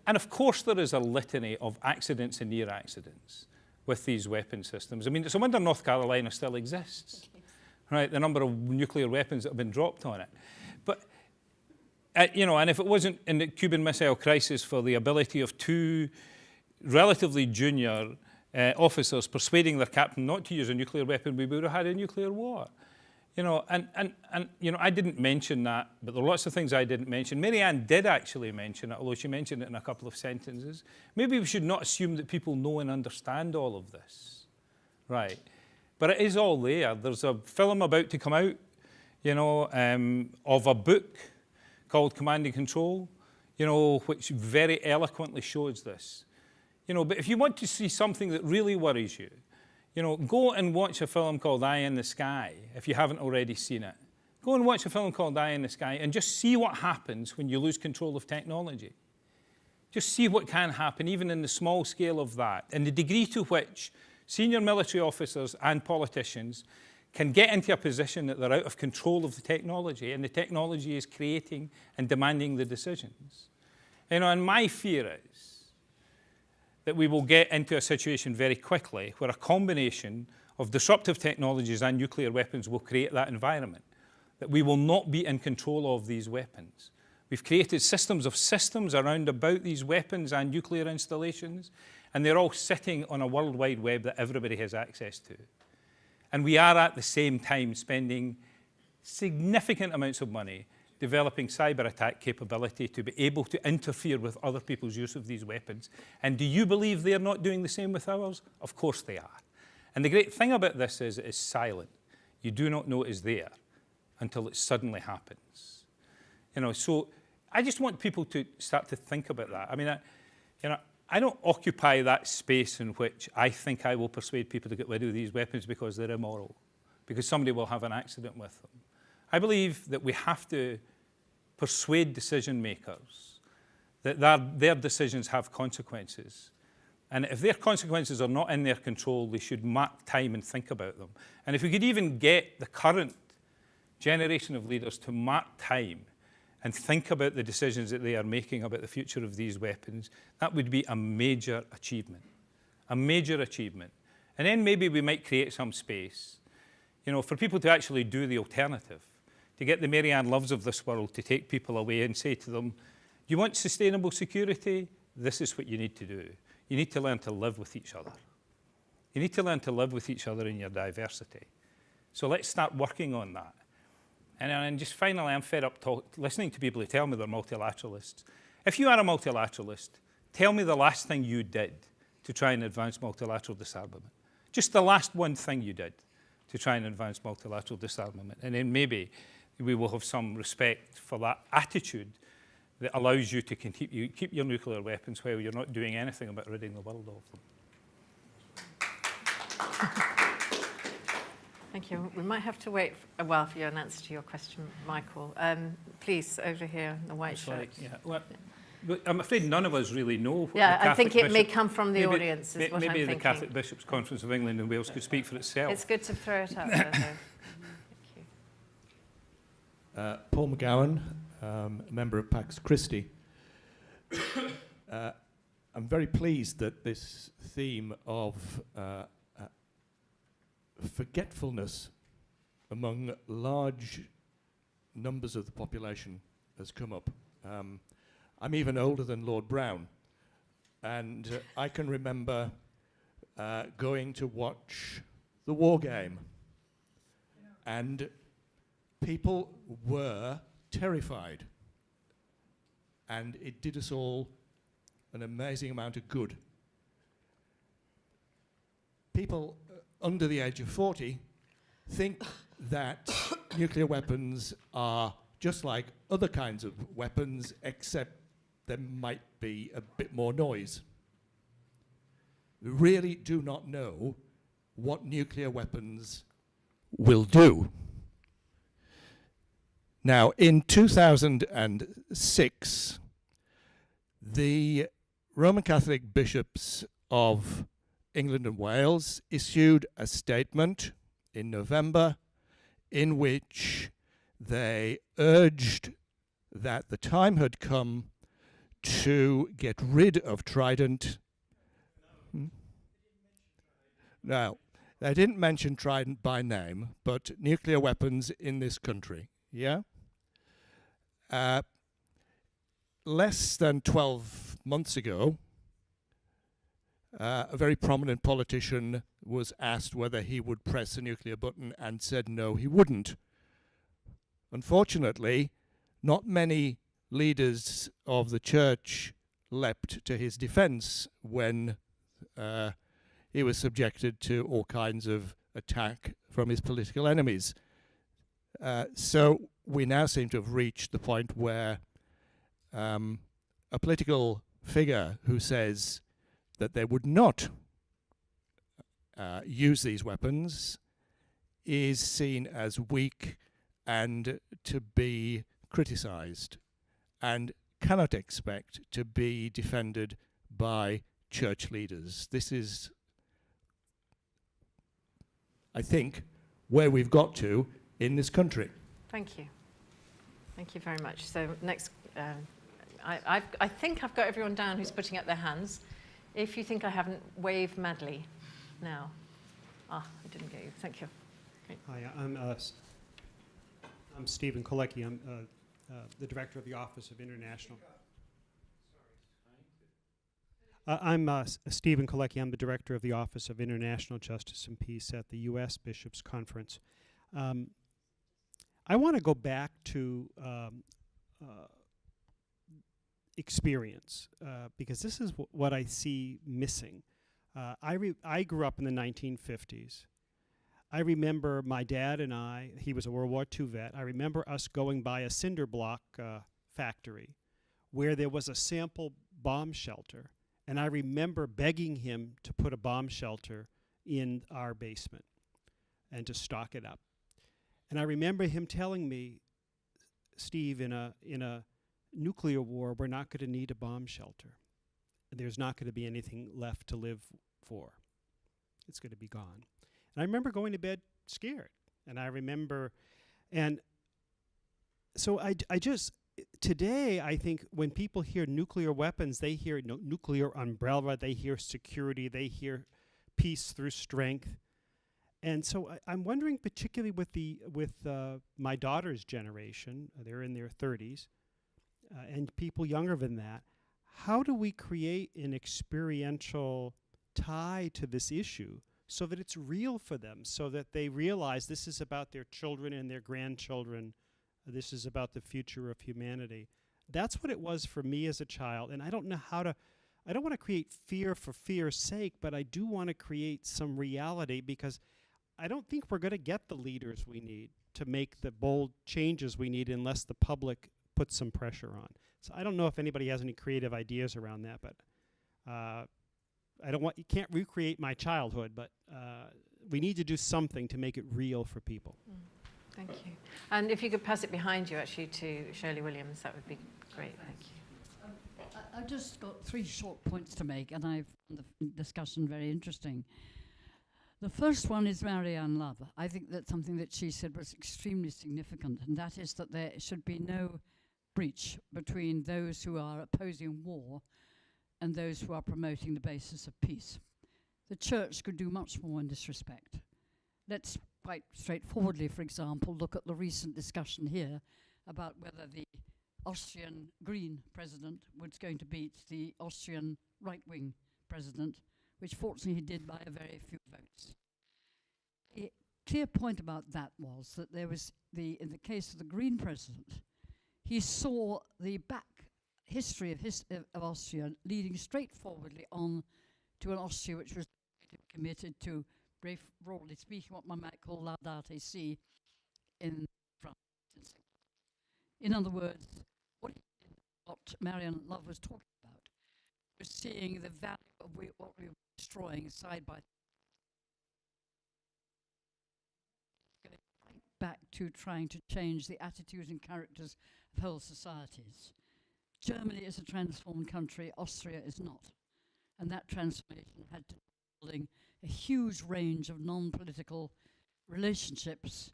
And of course there is a litany of accidents and near accidents with these weapon systems. I mean, it's a wonder North Carolina still exists, right? The number of nuclear weapons that have been dropped on it. But, you know, and if it wasn't in the Cuban Missile Crisis for the ability of two relatively junior officers persuading their captain not to use a nuclear weapon, we would have had a nuclear war. You know, and you know, I didn't mention that, but there are lots of things I didn't mention. Maryann did actually mention it, although she mentioned it in a couple of sentences. Maybe we should not assume that people know and understand all of this, right? But it is all there. There's a film about to come out, you know, of a book called Command and Control, you know, which very eloquently shows this. You know, but if you want to see something that really worries you, you know, go and watch a film called Eye in the Sky, if you haven't already seen it. Go and watch a film called Eye in the Sky and just see what happens when you lose control of technology. Just see what can happen, even in the small scale of that, and the degree to which senior military officers and politicians can get into a position that they're out of control of the technology, and the technology is creating and demanding the decisions. You know, and my fear is that we will get into a situation very quickly where a combination of disruptive technologies and nuclear weapons will create that environment, that we will not be in control of these weapons. We've created systems of systems around about these weapons and nuclear installations, and they're all sitting on a World Wide Web that everybody has access to. And we are at the same time spending significant amounts of money developing cyber attack capability to be able to interfere with other people's use of these weapons. And do you believe they're not doing the same with ours? Of course they are. And the great thing about this is it is silent. You do not know it is there until it suddenly happens. You know, so I just want people to start to think about that. I mean, I don't occupy that space in which I think I will persuade people to get rid of these weapons because they're immoral, because somebody will have an accident with them. I believe that we have to persuade decision makers that their decisions have consequences. And if their consequences are not in their control, they should mark time and think about them. And if we could even get the current generation of leaders to mark time and think about the decisions that they are making about the future of these weapons, that would be a major achievement. A major achievement. And then maybe we might create some space, you know, for people to actually do the alternative, to get the Maryann Loves of this world to take people away and say to them, you want sustainable security? This is what you need to do. You need to learn to live with each other. You need to learn to live with each other in your diversity. So let's start working on that. And just finally, I'm fed up listening to people who tell me they're multilateralists. If you are a multilateralist, tell me the last thing you did to try and advance multilateral disarmament. Just the last one thing you did to try and advance multilateral disarmament. And then maybe we will have some respect for that attitude that allows you to keep your nuclear weapons while you're not doing anything about ridding the world of them. Thank you. We might have to wait a while for your answer to your question, Michael. Please, over here in the white shirt. Yeah. Well, But I'm afraid none of us really know. What Yeah, the I think Catholic it may bishop- come from the maybe- audience, is what I'm Maybe the thinking. Catholic Bishops' Conference of England and Wales could speak for itself. It's good to throw it out there, though. Thank you. Paul McGowan, a member of Pax Christi. I'm very pleased that this theme of forgetfulness among large numbers of the population has come up. I'm even older than Lord Browne, and I can remember going to watch the war game, and people were terrified, and it did us all an amazing amount of good. People under the age of 40 think that nuclear weapons are just like other kinds of weapons, except there might be a bit more noise. We really do not know what nuclear weapons will do. Now, in 2006, the Roman Catholic bishops of England and Wales issued a statement in November in which they urged that the time had come to get rid of Trident. No, they didn't mention Trident by name, but nuclear weapons in this country. Yeah? Less than 12 months ago, a very prominent politician was asked whether he would press the nuclear button and said no, he wouldn't. Unfortunately, not many leaders of the church leapt to his defense when he was subjected to all kinds of attack from his political enemies. So we now seem to have reached the point where a political figure who says that they would not use these weapons is seen as weak and to be criticized, and cannot expect to be defended by church leaders. This is, I think, where we've got to in this country. Thank you. Thank you very much. So next, I think I've got everyone down who's putting up their hands. If you think I haven't, wave madly now. I didn't get you. Thank you. Great. Hi, I'm Stephen Kolecki. I'm the director of the Office of International. I'm Stephen Kolecki. I'm the director of the Office of International Justice and Peace at the U.S. Bishops' Conference. I want to go back to experience because this is what I see missing. I grew up in the 1950s. I remember my dad and I, he was a World War II vet, I remember us going by a cinder block factory where there was a sample bomb shelter, and I remember begging him to put a bomb shelter in our basement and to stock it up. And I remember him telling me, Steve, in a nuclear war, we're not going to need a bomb shelter. There's not going to be anything left to live for. It's going to be gone. And I remember going to bed scared. And I remember, and so I just, today I think when people hear nuclear weapons, they hear nuclear umbrella, they hear security, they hear peace through strength. And so I'm wondering, particularly with my daughter's generation, they're in their 30s, and people younger than that, how do we create an experiential tie to this issue so that it's real for them, so that they realize this is about their children and their grandchildren, this is about the future of humanity? That's what it was for me as a child, and I don't know how to, I don't want to create fear for fear's sake, but I do want to create some reality, because I don't think we're going to get the leaders we need to make the bold changes we need unless the public puts some pressure on. So I don't know if anybody has any creative ideas around that, but I don't want, you can't recreate my childhood, but we need to do something to make it real for people. Thank you. And if you could pass it behind you, actually, to Shirley Williams, that would be great. Thank you. I've just got 3 short points to make, and I've found the discussion very interesting. The first one is Maryann Love. I think that something that she said was extremely significant, and that is that there should be no breach between those who are opposing war and those who are promoting the basis of peace. The church could do much more in this respect. Let's quite straightforwardly, for example, look at the recent discussion here about whether the Austrian Green president was going to beat the Austrian right-wing president, which fortunately he did by a very few votes. A clear point about that was that there was in the case of the Green president, he saw the back history of Austria leading straightforwardly on to an Austria which was committed to, very broadly speaking, what one might call laudate si in France. In other words, what Maryann Love was talking about was seeing the value of what we were destroying side by side. Going right back to trying to change the attitudes and characters of whole societies. Germany is a transformed country, Austria is not. And that transformation had to do with building a huge range of non-political relationships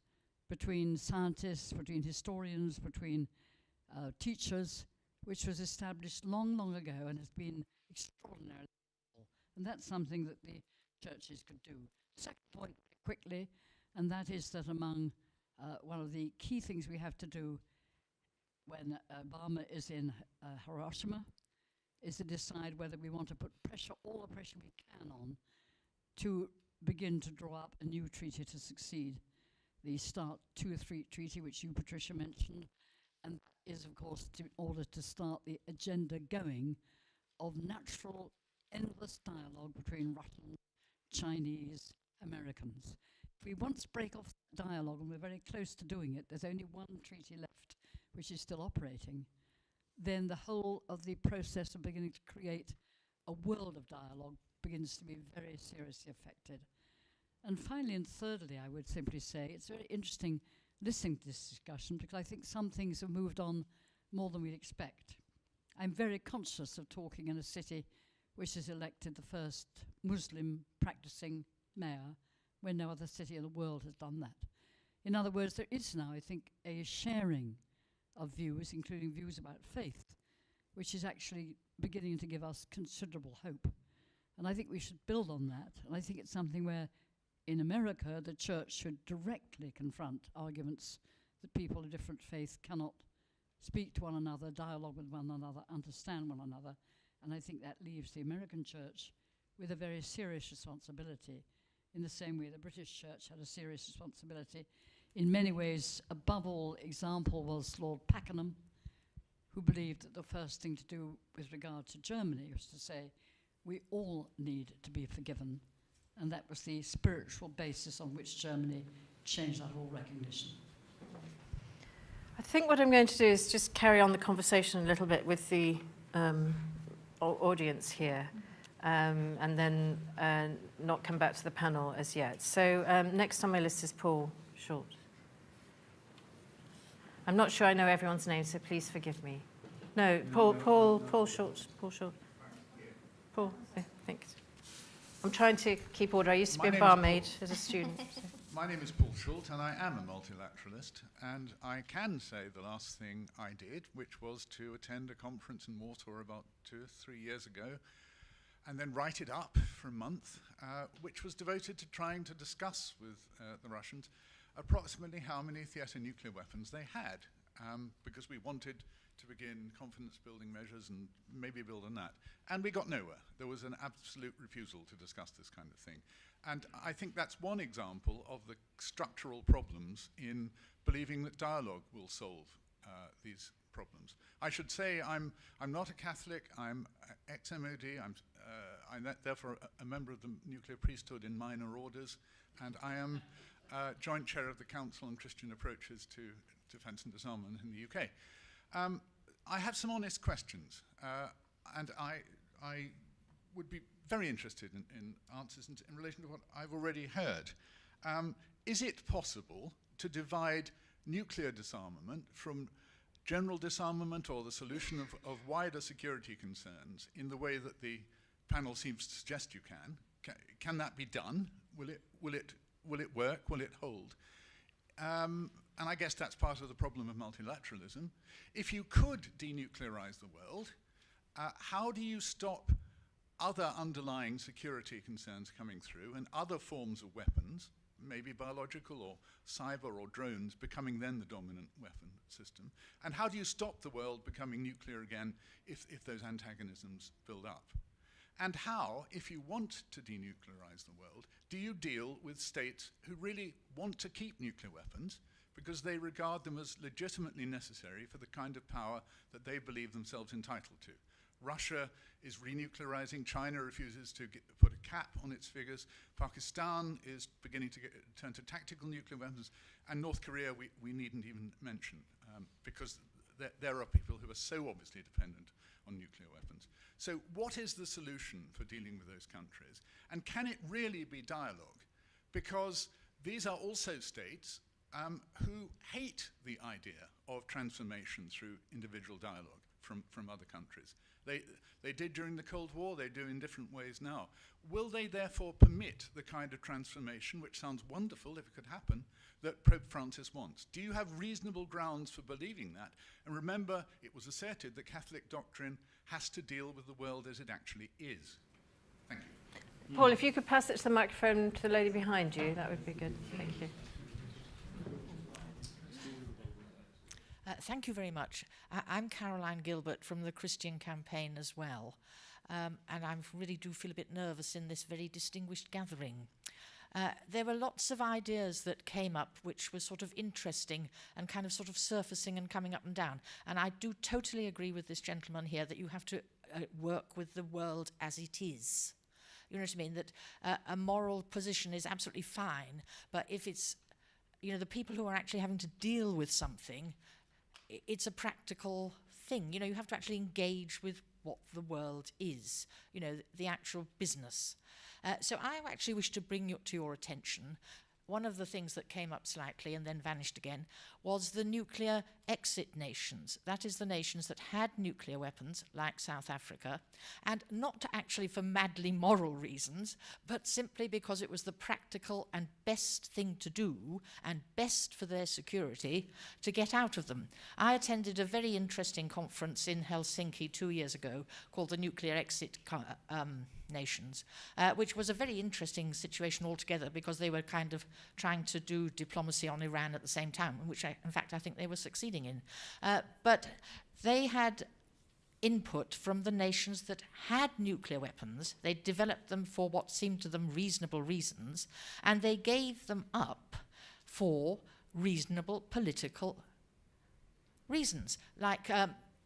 between scientists, between historians, between teachers, which was established long, long ago and has been extraordinarily helpful. And that's something that the churches could do. Second point, quickly, and that is that among one of the key things we have to do when Obama is in Hiroshima is to decide whether we want to put pressure, all the pressure we can on, to begin to draw up a new treaty to succeed the START 2 or 3 treaty, which you, Patricia, mentioned, and that is, of course, in order to start the agenda going of natural, endless dialogue between Russians, Chinese, Americans. If we once break off the dialogue, and we're very close to doing it, there's only one treaty left, which is still operating, then the whole of the process of beginning to create a world of dialogue begins to be very seriously affected. And finally and thirdly, I would simply say it's very interesting listening to this discussion because I think some things have moved on more than we'd expect. I'm very conscious of talking in a city which has elected the first Muslim practicing mayor when no other city in the world has done that. In other words, there is now, I think, a sharing of views, including views about faith, which is actually beginning to give us considerable hope. And I think we should build on that. And I think it's something where, in America, the church should directly confront arguments that people of different faiths cannot speak to one another, dialogue with one another, understand one another. And I think that leaves the American church with a very serious responsibility, in the same way the British church had a serious responsibility. In many ways, above all example was Lord Pakenham, who believed that the first thing to do with regard to Germany was to say, we all need to be forgiven. And that was the spiritual basis on which Germany changed that whole recognition. I think what I'm going to do is just carry on the conversation a little bit with the audience here, and then not come back to the panel as yet. So next on my list is Paul Short. I'm not sure I know everyone's name, so please forgive me. No, Paul Short. Paul, thanks. I'm trying to keep order. I used to be a barmaid as a student. So. My name is Paul Schult, and I am a multilateralist, and I can say the last thing I did, which was to attend a conference in Warsaw about 2 or 3 years ago, and then write it up for a month, which was devoted to trying to discuss with the Russians approximately how many theatre nuclear weapons they had, because we wanted to begin confidence-building measures and maybe build on that. And we got nowhere. There was an absolute refusal to discuss this kind of thing. And I think that's one example of the structural problems in believing that dialogue will solve these problems. I should say I'm not a Catholic, I'm ex-MOD, I'm therefore a member of the nuclear priesthood in minor orders, and I am joint chair of the Council on Christian Approaches to Defence and Disarmament in the UK. I have some honest questions, and I would be very interested in answers in relation to what I've already heard. Is it possible to divide nuclear disarmament from general disarmament or the solution of wider security concerns in the way that the panel seems to suggest you can? Can that be done? Will it work? Will it hold? And I guess that's part of the problem of multilateralism. If you could denuclearize the world, how do you stop other underlying security concerns coming through and other forms of weapons, maybe biological or cyber or drones, becoming then the dominant weapon system? And how do you stop the world becoming nuclear again if those antagonisms build up? And how, if you want to denuclearize the world, do you deal with states who really want to keep nuclear weapons because they regard them as legitimately necessary for the kind of power that they believe themselves entitled to? Russia is renuclearizing. China refuses to put a cap on its figures. Pakistan is beginning to turn to tactical nuclear weapons. And North Korea, we needn't even mention, because there are people who are so obviously dependent on nuclear weapons. So what is the solution for dealing with those countries? And can it really be dialogue? Because these are also states who hate the idea of transformation through individual dialogue from other countries. They did during the Cold War, they do in different ways now. Will they therefore permit the kind of transformation, which sounds wonderful if it could happen, that Pope Francis wants? Do you have reasonable grounds for believing that? And remember, it was asserted that Catholic doctrine has to deal with the world as it actually is. Thank you. Paul, if you could pass it to the microphone to the lady behind you, that would be good. Thank you. Thank you very much. I'm Caroline Gilbert from the Christian Campaign as well. And I really do feel a bit nervous in this very distinguished gathering. There were lots of ideas that came up which were sort of interesting and kind of sort of surfacing and coming up and down. And I do totally agree with this gentleman here that you have to work with the world as it is. You know what I mean? That a moral position is absolutely fine, but if it's, you know, the people who are actually having to deal with something, it's a practical thing. You know, you have to actually engage with what the world is, you know, the actual business. So I actually wish to bring to your attention one of the things that came up slightly and then vanished again was the nuclear exit nations. That is the nations that had nuclear weapons, like South Africa, and not actually for madly moral reasons, but simply because it was the practical and best thing to do and best for their security to get out of them. I attended a very interesting conference in Helsinki 2 years ago called the Nuclear Exit Nations, which was a very interesting situation altogether because they were kind of trying to do diplomacy on Iran at the same time, which in fact I think they were succeeding in. But they had input from the nations that had nuclear weapons. They developed them for what seemed to them reasonable reasons, and they gave them up for reasonable political reasons. Like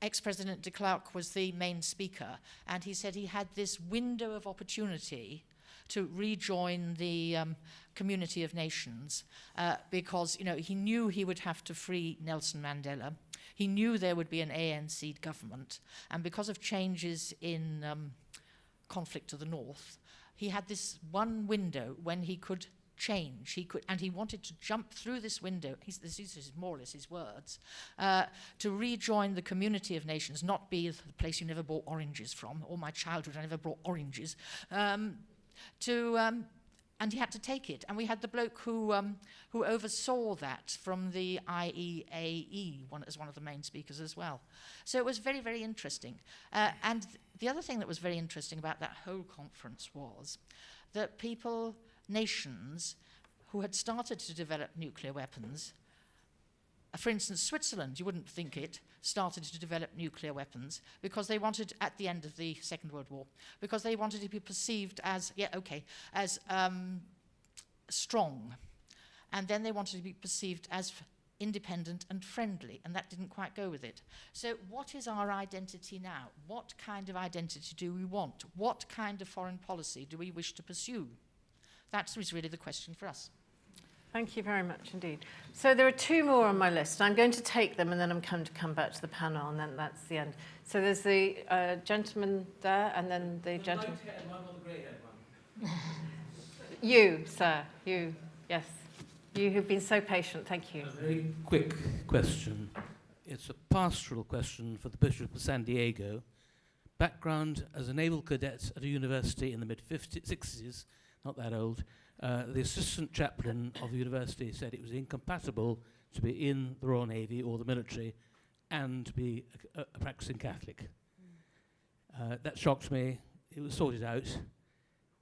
ex-President de Klerk was the main speaker, and he said he had this window of opportunity to rejoin the community of nations because, you know, he knew he would have to free Nelson Mandela. He knew there would be an ANC government, and because of changes in conflict to the north, he had this one window when he could change. And he wanted to jump through this window, this is more or less his words, to rejoin the community of nations, not be the place you never bought oranges from. All my childhood I never brought oranges. And he had to take it. And we had the bloke who oversaw that from the IEAE, as one of the main speakers as well. So it was very, very interesting. And the other thing that was very interesting about that whole conference was that nations who had started to develop nuclear weapons, for instance, Switzerland, you wouldn't think it, started to develop nuclear weapons because they wanted, at the end of the Second World War, because they wanted to be perceived as, as strong. And then they wanted to be perceived as independent and friendly, and that didn't quite go with it. So what is our identity now? What kind of identity do we want? What kind of foreign policy do we wish to pursue? That was really the question for us. Thank you very much indeed. So there are two more on my list. I'm going to take them and then I'm going to come back to the panel and then that's the end. So there's the gentleman there and then the gentleman. The light-haired one or the grey-haired one? You, sir. You, yes. You who've been so patient. Thank you. A very quick question. It's a pastoral question for the Bishop of San Diego. Background: as a naval cadet at a university in the mid-60s, not that old, the assistant chaplain of the university said it was incompatible to be in the Royal Navy or the military and to be a practicing Catholic. That shocked me. It was sorted out.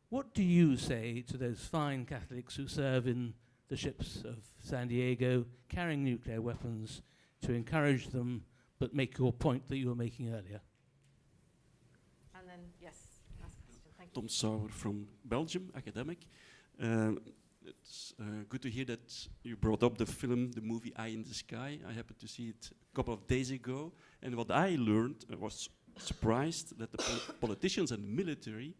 What do you say to those fine Catholics who serve in the ships of San Diego, carrying nuclear weapons, to encourage them, but make your point that you were making earlier? And then, yes, last question. Thank you. Tom Sauer from Belgium, academic. It's good to hear that you brought up the movie Eye in the Sky. I happened to see it a couple of days ago, and what I learned, I was surprised that the politicians and military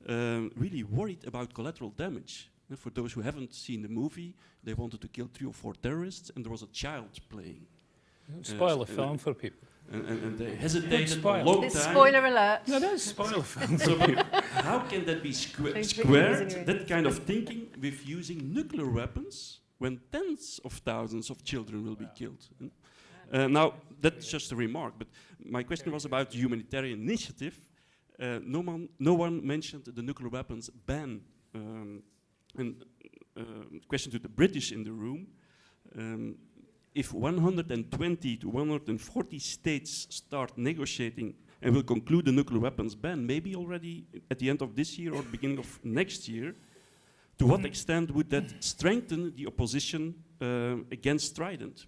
really worried about collateral damage. And for those who haven't seen the movie, they wanted to kill 3 or 4 terrorists, and there was a child playing. Don't spoil the film for people. And they hesitated a long It's time. spoiler alert. No, don't spoil film. So how can that be squared, that kind of thinking, with using nuclear weapons when tens of thousands of children will be killed? Now, that's just a remark, but my question was about the humanitarian initiative. No one mentioned the nuclear weapons ban. Question to the British in the room. If 120 to 140 states start negotiating and will conclude the nuclear weapons ban, maybe already at the end of this year or beginning of next year, to what extent would that strengthen the opposition against Trident?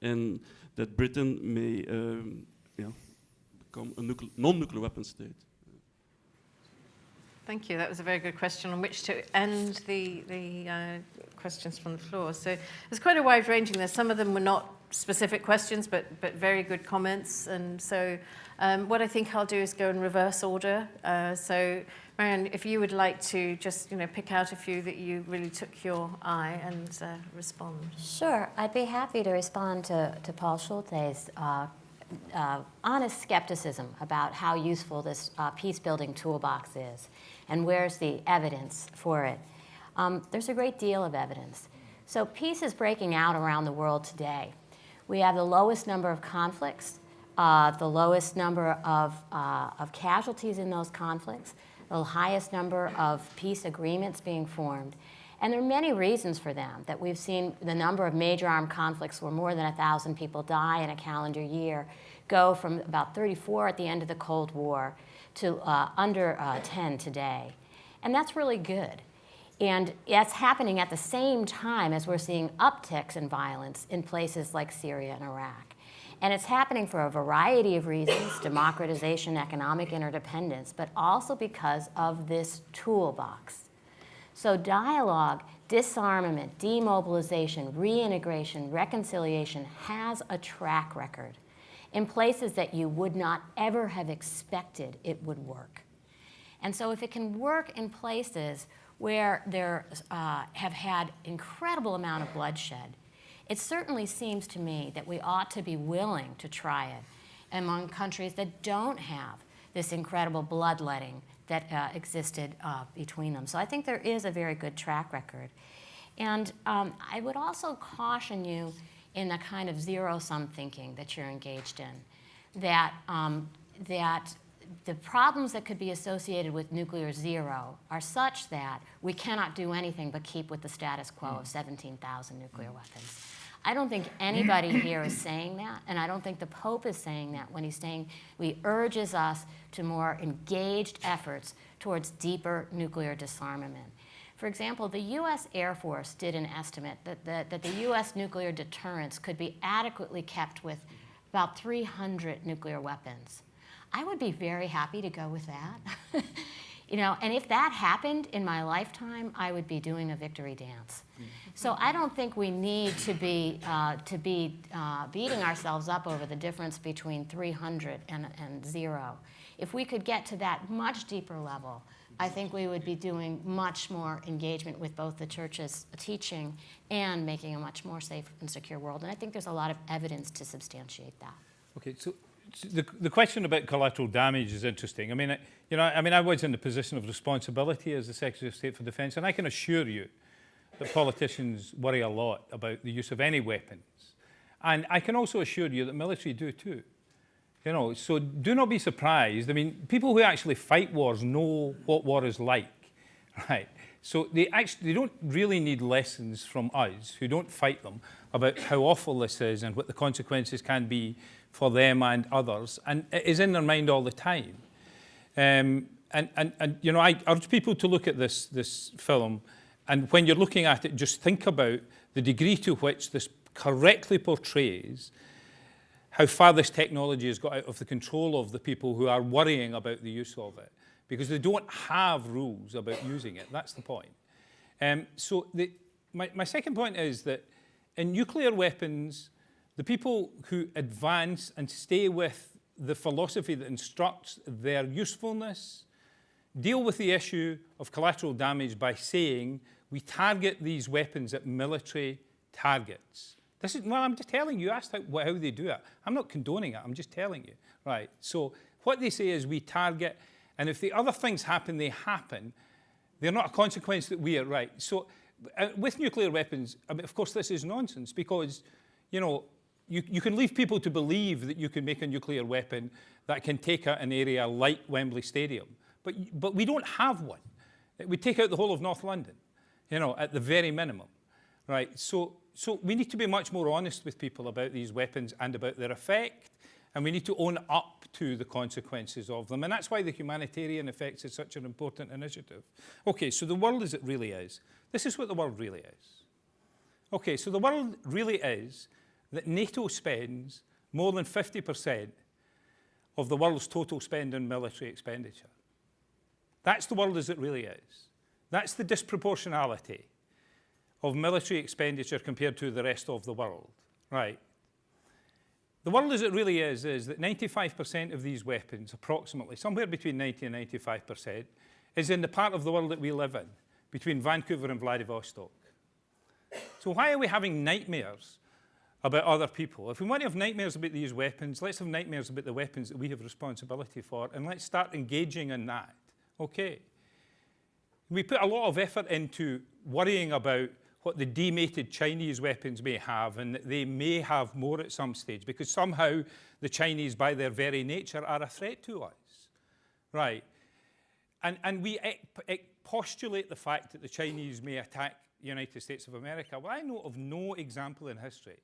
And that Britain may become a non-nuclear weapon state? Thank you. That was a very good question on which to end the questions from the floor. So there's quite a wide ranging there. Some of them were not specific questions, but very good comments. And so what I think I'll do is go in reverse order. So Maryann, if you would like to just pick out a few that you really took your eye and respond. Sure. I'd be happy to respond to Paul Schulte's honest skepticism about how useful this peace-building toolbox is and where's the evidence for it. There's a great deal of evidence. So peace is breaking out around the world today. We have the lowest number of conflicts, the lowest number of casualties in those conflicts, the highest number of peace agreements being formed. And there are many reasons for them, that we've seen the number of major armed conflicts where more than 1,000 people die in a calendar year go from about 34 at the end of the Cold War to under 10 today. And that's really good. And that's happening at the same time as we're seeing upticks in violence in places like Syria and Iraq. And it's happening for a variety of reasons: democratization, economic interdependence, but also because of this toolbox. So dialogue, disarmament, demobilization, reintegration, reconciliation has a track record in places that you would not ever have expected it would work. And so if it can work in places where there have had incredible amount of bloodshed, it certainly seems to me that we ought to be willing to try it among countries that don't have this incredible bloodletting that existed between them. So I think there is a very good track record. And I would also caution you in the kind of zero-sum thinking that you're engaged in, that the problems that could be associated with nuclear zero are such that we cannot do anything but keep with the status quo of 17,000 nuclear weapons. I don't think anybody here is saying that, and I don't think the Pope is saying that when he's saying he urges us to more engaged efforts towards deeper nuclear disarmament. For example, the U.S. Air Force did an estimate that the U.S. nuclear deterrence could be adequately kept with about 300 nuclear weapons. I would be very happy to go with that. And if that happened in my lifetime, I would be doing a victory dance. So I don't think we need to be beating ourselves up over the difference between 300 and zero. If we could get to that much deeper level, I think we would be doing much more engagement with both the Church's teaching and making a much more safe and secure world. And I think there's a lot of evidence to substantiate that. Okay, so the question about collateral damage is interesting. I mean, I was in the position of responsibility as the Secretary of State for Defence, and I can assure you that politicians worry a lot about the use of any weapons. And I can also assure you that military do too. You know, so do not be surprised. I mean, people who actually fight wars know what war is like, right? So they don't really need lessons from us who don't fight them about how awful this is and what the consequences can be for them and others. And it is in their mind all the time. And you know, I urge people to look at this film, and when you're looking at it, just think about the degree to which this correctly portrays how far this technology has got out of the control of the people who are worrying about the use of it, because they don't have rules about using it. That's the point. So my second point is that in nuclear weapons, the people who advance and stay with the philosophy that instructs their usefulness deal with the issue of collateral damage by saying we target these weapons at military targets. This is, well, I'm just telling you, asked how they do it. I'm not condoning it, I'm just telling you, right? So what they say is we target, and if the other things happen, they happen. They're not a consequence that we are right. So with nuclear weapons, I mean, of course, this is nonsense because, you know, you can leave people to believe that you can make a nuclear weapon that can take out an area like Wembley Stadium. But we don't have one. It would take out the whole of North London, you know, at the very minimum, right? So we need to be much more honest with people about these weapons and about their effect, and we need to own up to the consequences of them. And that's why the Humanitarian effects is such an important initiative. Okay, so the world as it really is. This is what the world really is. Okay, so the world really is that NATO spends more than 50% of the world's total spend on military expenditure. That's the world as it really is. That's the disproportionality of military expenditure compared to the rest of the world, right? The world as it really is that 95% of these weapons, approximately, somewhere between 90 and 95%, is in the part of the world that we live in, between Vancouver and Vladivostok. So why are we having nightmares about other people? If we want to have nightmares about these weapons, let's have nightmares about the weapons that we have responsibility for, and let's start engaging in that, okay? We put a lot of effort into worrying about what the demated Chinese weapons may have, and that they may have more at some stage, because somehow the Chinese, by their very nature, are a threat to us, right? And we postulate the fact that the Chinese may attack the United States of America. Well, I know of no example in history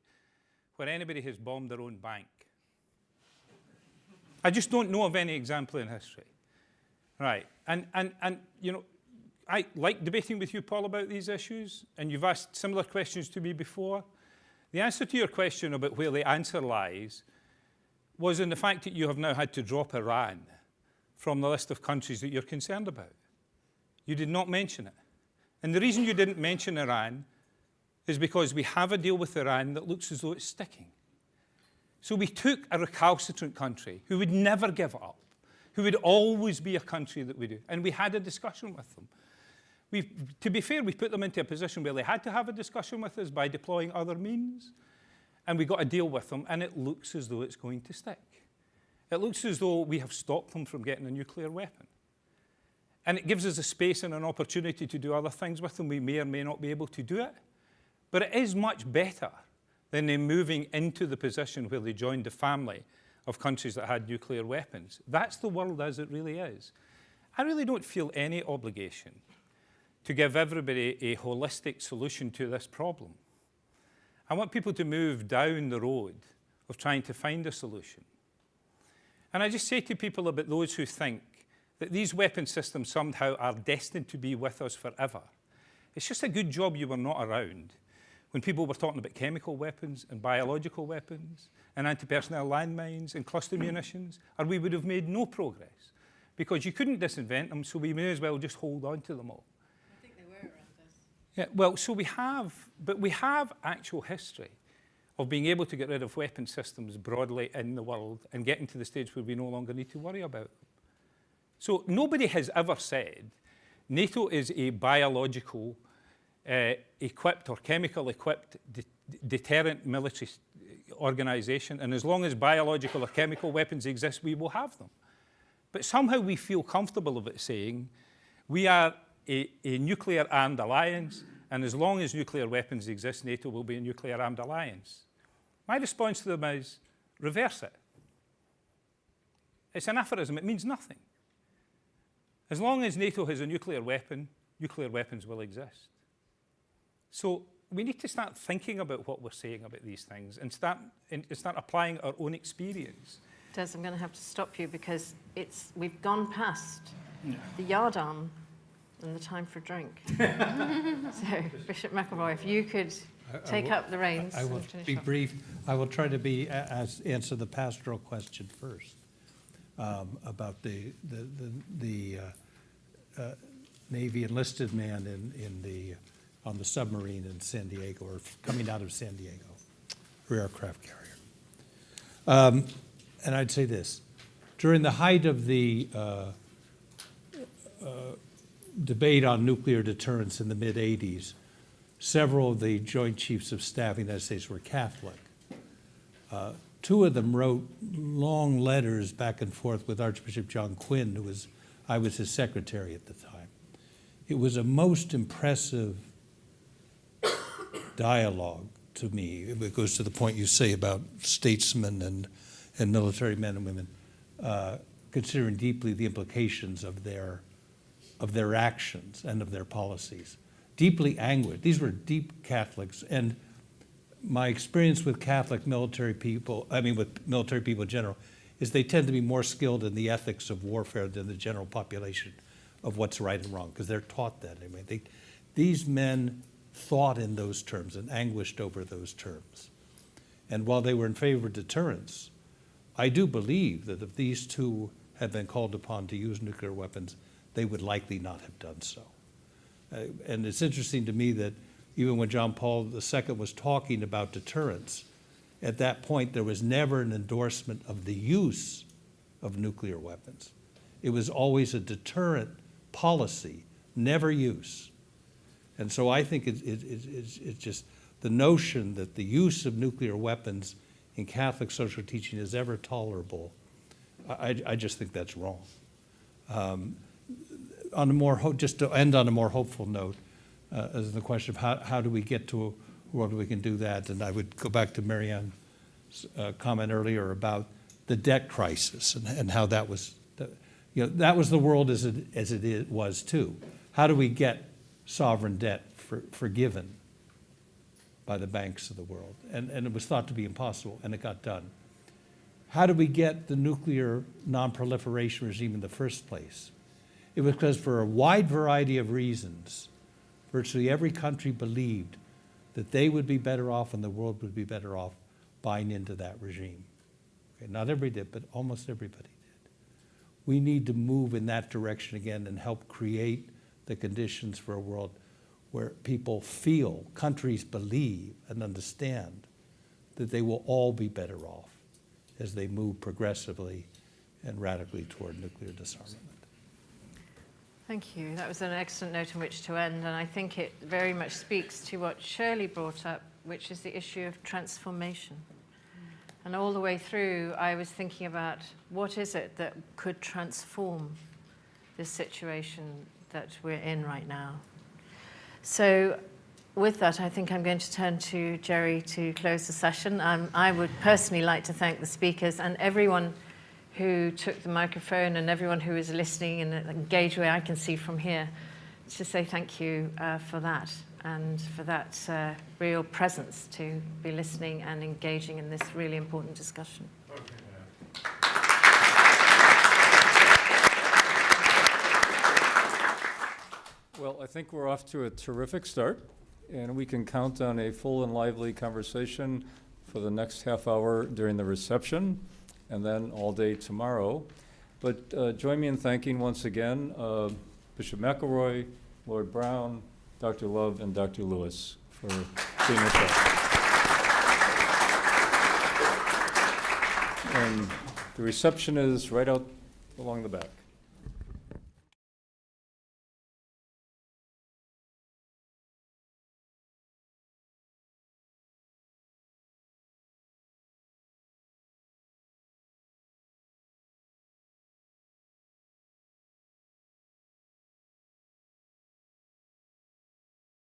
where anybody has bombed their own bank. I just don't know of any example in history, right? And you know, I like debating with you, Paul, about these issues, and you've asked similar questions to me before. The answer to your question about where the answer lies was in the fact that you have now had to drop Iran from the list of countries that you're concerned about. You did not mention it. And the reason you didn't mention Iran is because we have a deal with Iran that looks as though it's sticking. So we took a recalcitrant country who would never give up, who would always be a country that we do, and we had a discussion with them. To be fair, we put them into a position where they had to have a discussion with us by deploying other means, and we got a deal with them, and it looks as though it's going to stick. It looks as though we have stopped them from getting a nuclear weapon. And it gives us a space and an opportunity to do other things with them. We may or may not be able to do it, but it is much better than them moving into the position where they joined the family of countries that had nuclear weapons. That's the world as it really is. I really don't feel any obligation to give everybody a holistic solution to this problem. I want people to move down the road of trying to find a solution. And I just say to people about those who think that these weapon systems somehow are destined to be with us forever. It's just a good job you were not around when people were talking about chemical weapons and biological weapons and anti-personnel landmines and cluster munitions, or we would have made no progress because you couldn't disinvent them, so we may as well just hold on to them all. Yeah, well, so we have actual history of being able to get rid of weapon systems broadly in the world and getting to the stage where we no longer need to worry about them. So nobody has ever said NATO is a biological equipped or chemical equipped deterrent military organization, and as long as biological or chemical weapons exist, we will have them. But somehow we feel comfortable about saying we are a nuclear-armed alliance, and as long as nuclear weapons exist, NATO will be a nuclear-armed alliance. My response to them is, reverse it. It's an aphorism. It means nothing. As long as NATO has a nuclear weapon, nuclear weapons will exist. So we need to start thinking about what we're saying about these things and start applying our own experience. Des, I'm going to have to stop you because we've gone past the yardarm and the time for a drink. So, Bishop McElroy, if you could take up the reins. I will and finish be off. brief. I will try to answer the pastoral question first about the Navy enlisted man on the submarine in San Diego, or coming out of San Diego, rear aircraft carrier. And I'd say this: during the height of the debate on nuclear deterrence in the mid-'80s, several of the Joint Chiefs of Staff in the United States were Catholic. Two of them wrote long letters back and forth with Archbishop John Quinn, I was his secretary at the time. It was a most impressive dialogue to me. It goes to the point you say about statesmen and military men and women, considering deeply the implications of their actions and of their policies. Deeply angered. These were deep Catholics, and my experience with Catholic military people, with military people in general, is they tend to be more skilled in the ethics of warfare than the general population of what's right and wrong, because they're taught that. These men thought in those terms and anguished over those terms. And while they were in favor of deterrence, I do believe that if these two had been called upon to use nuclear weapons, they would likely not have done so. And it's interesting to me that even when John Paul II was talking about deterrence, at that point there was never an endorsement of the use of nuclear weapons. It was always a deterrent policy, never use. And so I think it's just the notion that the use of nuclear weapons in Catholic social teaching is ever tolerable. I just think that's wrong. Just to end on a more hopeful note, is the question of how do we get to a world where we can do that? And I would go back to Maryann's comment earlier about the debt crisis and how that was, that was the world as it was too. How do we get sovereign debt forgiven by the banks of the world? And it was thought to be impossible, and it got done. How do we get the nuclear non-proliferation regime in the first place? It was because for a wide variety of reasons, virtually every country believed that they would be better off and the world would be better off buying into that regime. Okay, not everybody did, but almost everybody did. We need to move in that direction again and help create the conditions for a world where people feel, countries believe and understand that they will all be better off as they move progressively and radically toward nuclear disarmament. Thank you. That was an excellent note on which to end, and I think it very much speaks to what Shirley brought up, which is the issue of transformation. And all the way through, I was thinking about what is it that could transform this situation that we're in right now. So with that, I think I'm going to turn to Jerry to close the session. I would personally like to thank the speakers and everyone who took the microphone and everyone who is listening in an engaged way I can see from here, to say thank you for that and for that real presence to be listening and engaging in this really important discussion. Well, I think we're off to a terrific start, and we can count on a full and lively conversation for the next half hour during the reception, and then all day tomorrow. But join me in thanking once again Bishop McElroy, Lord Browne, Dr. Love, and Dr. Lewis for being with us. And the reception is right out along the back.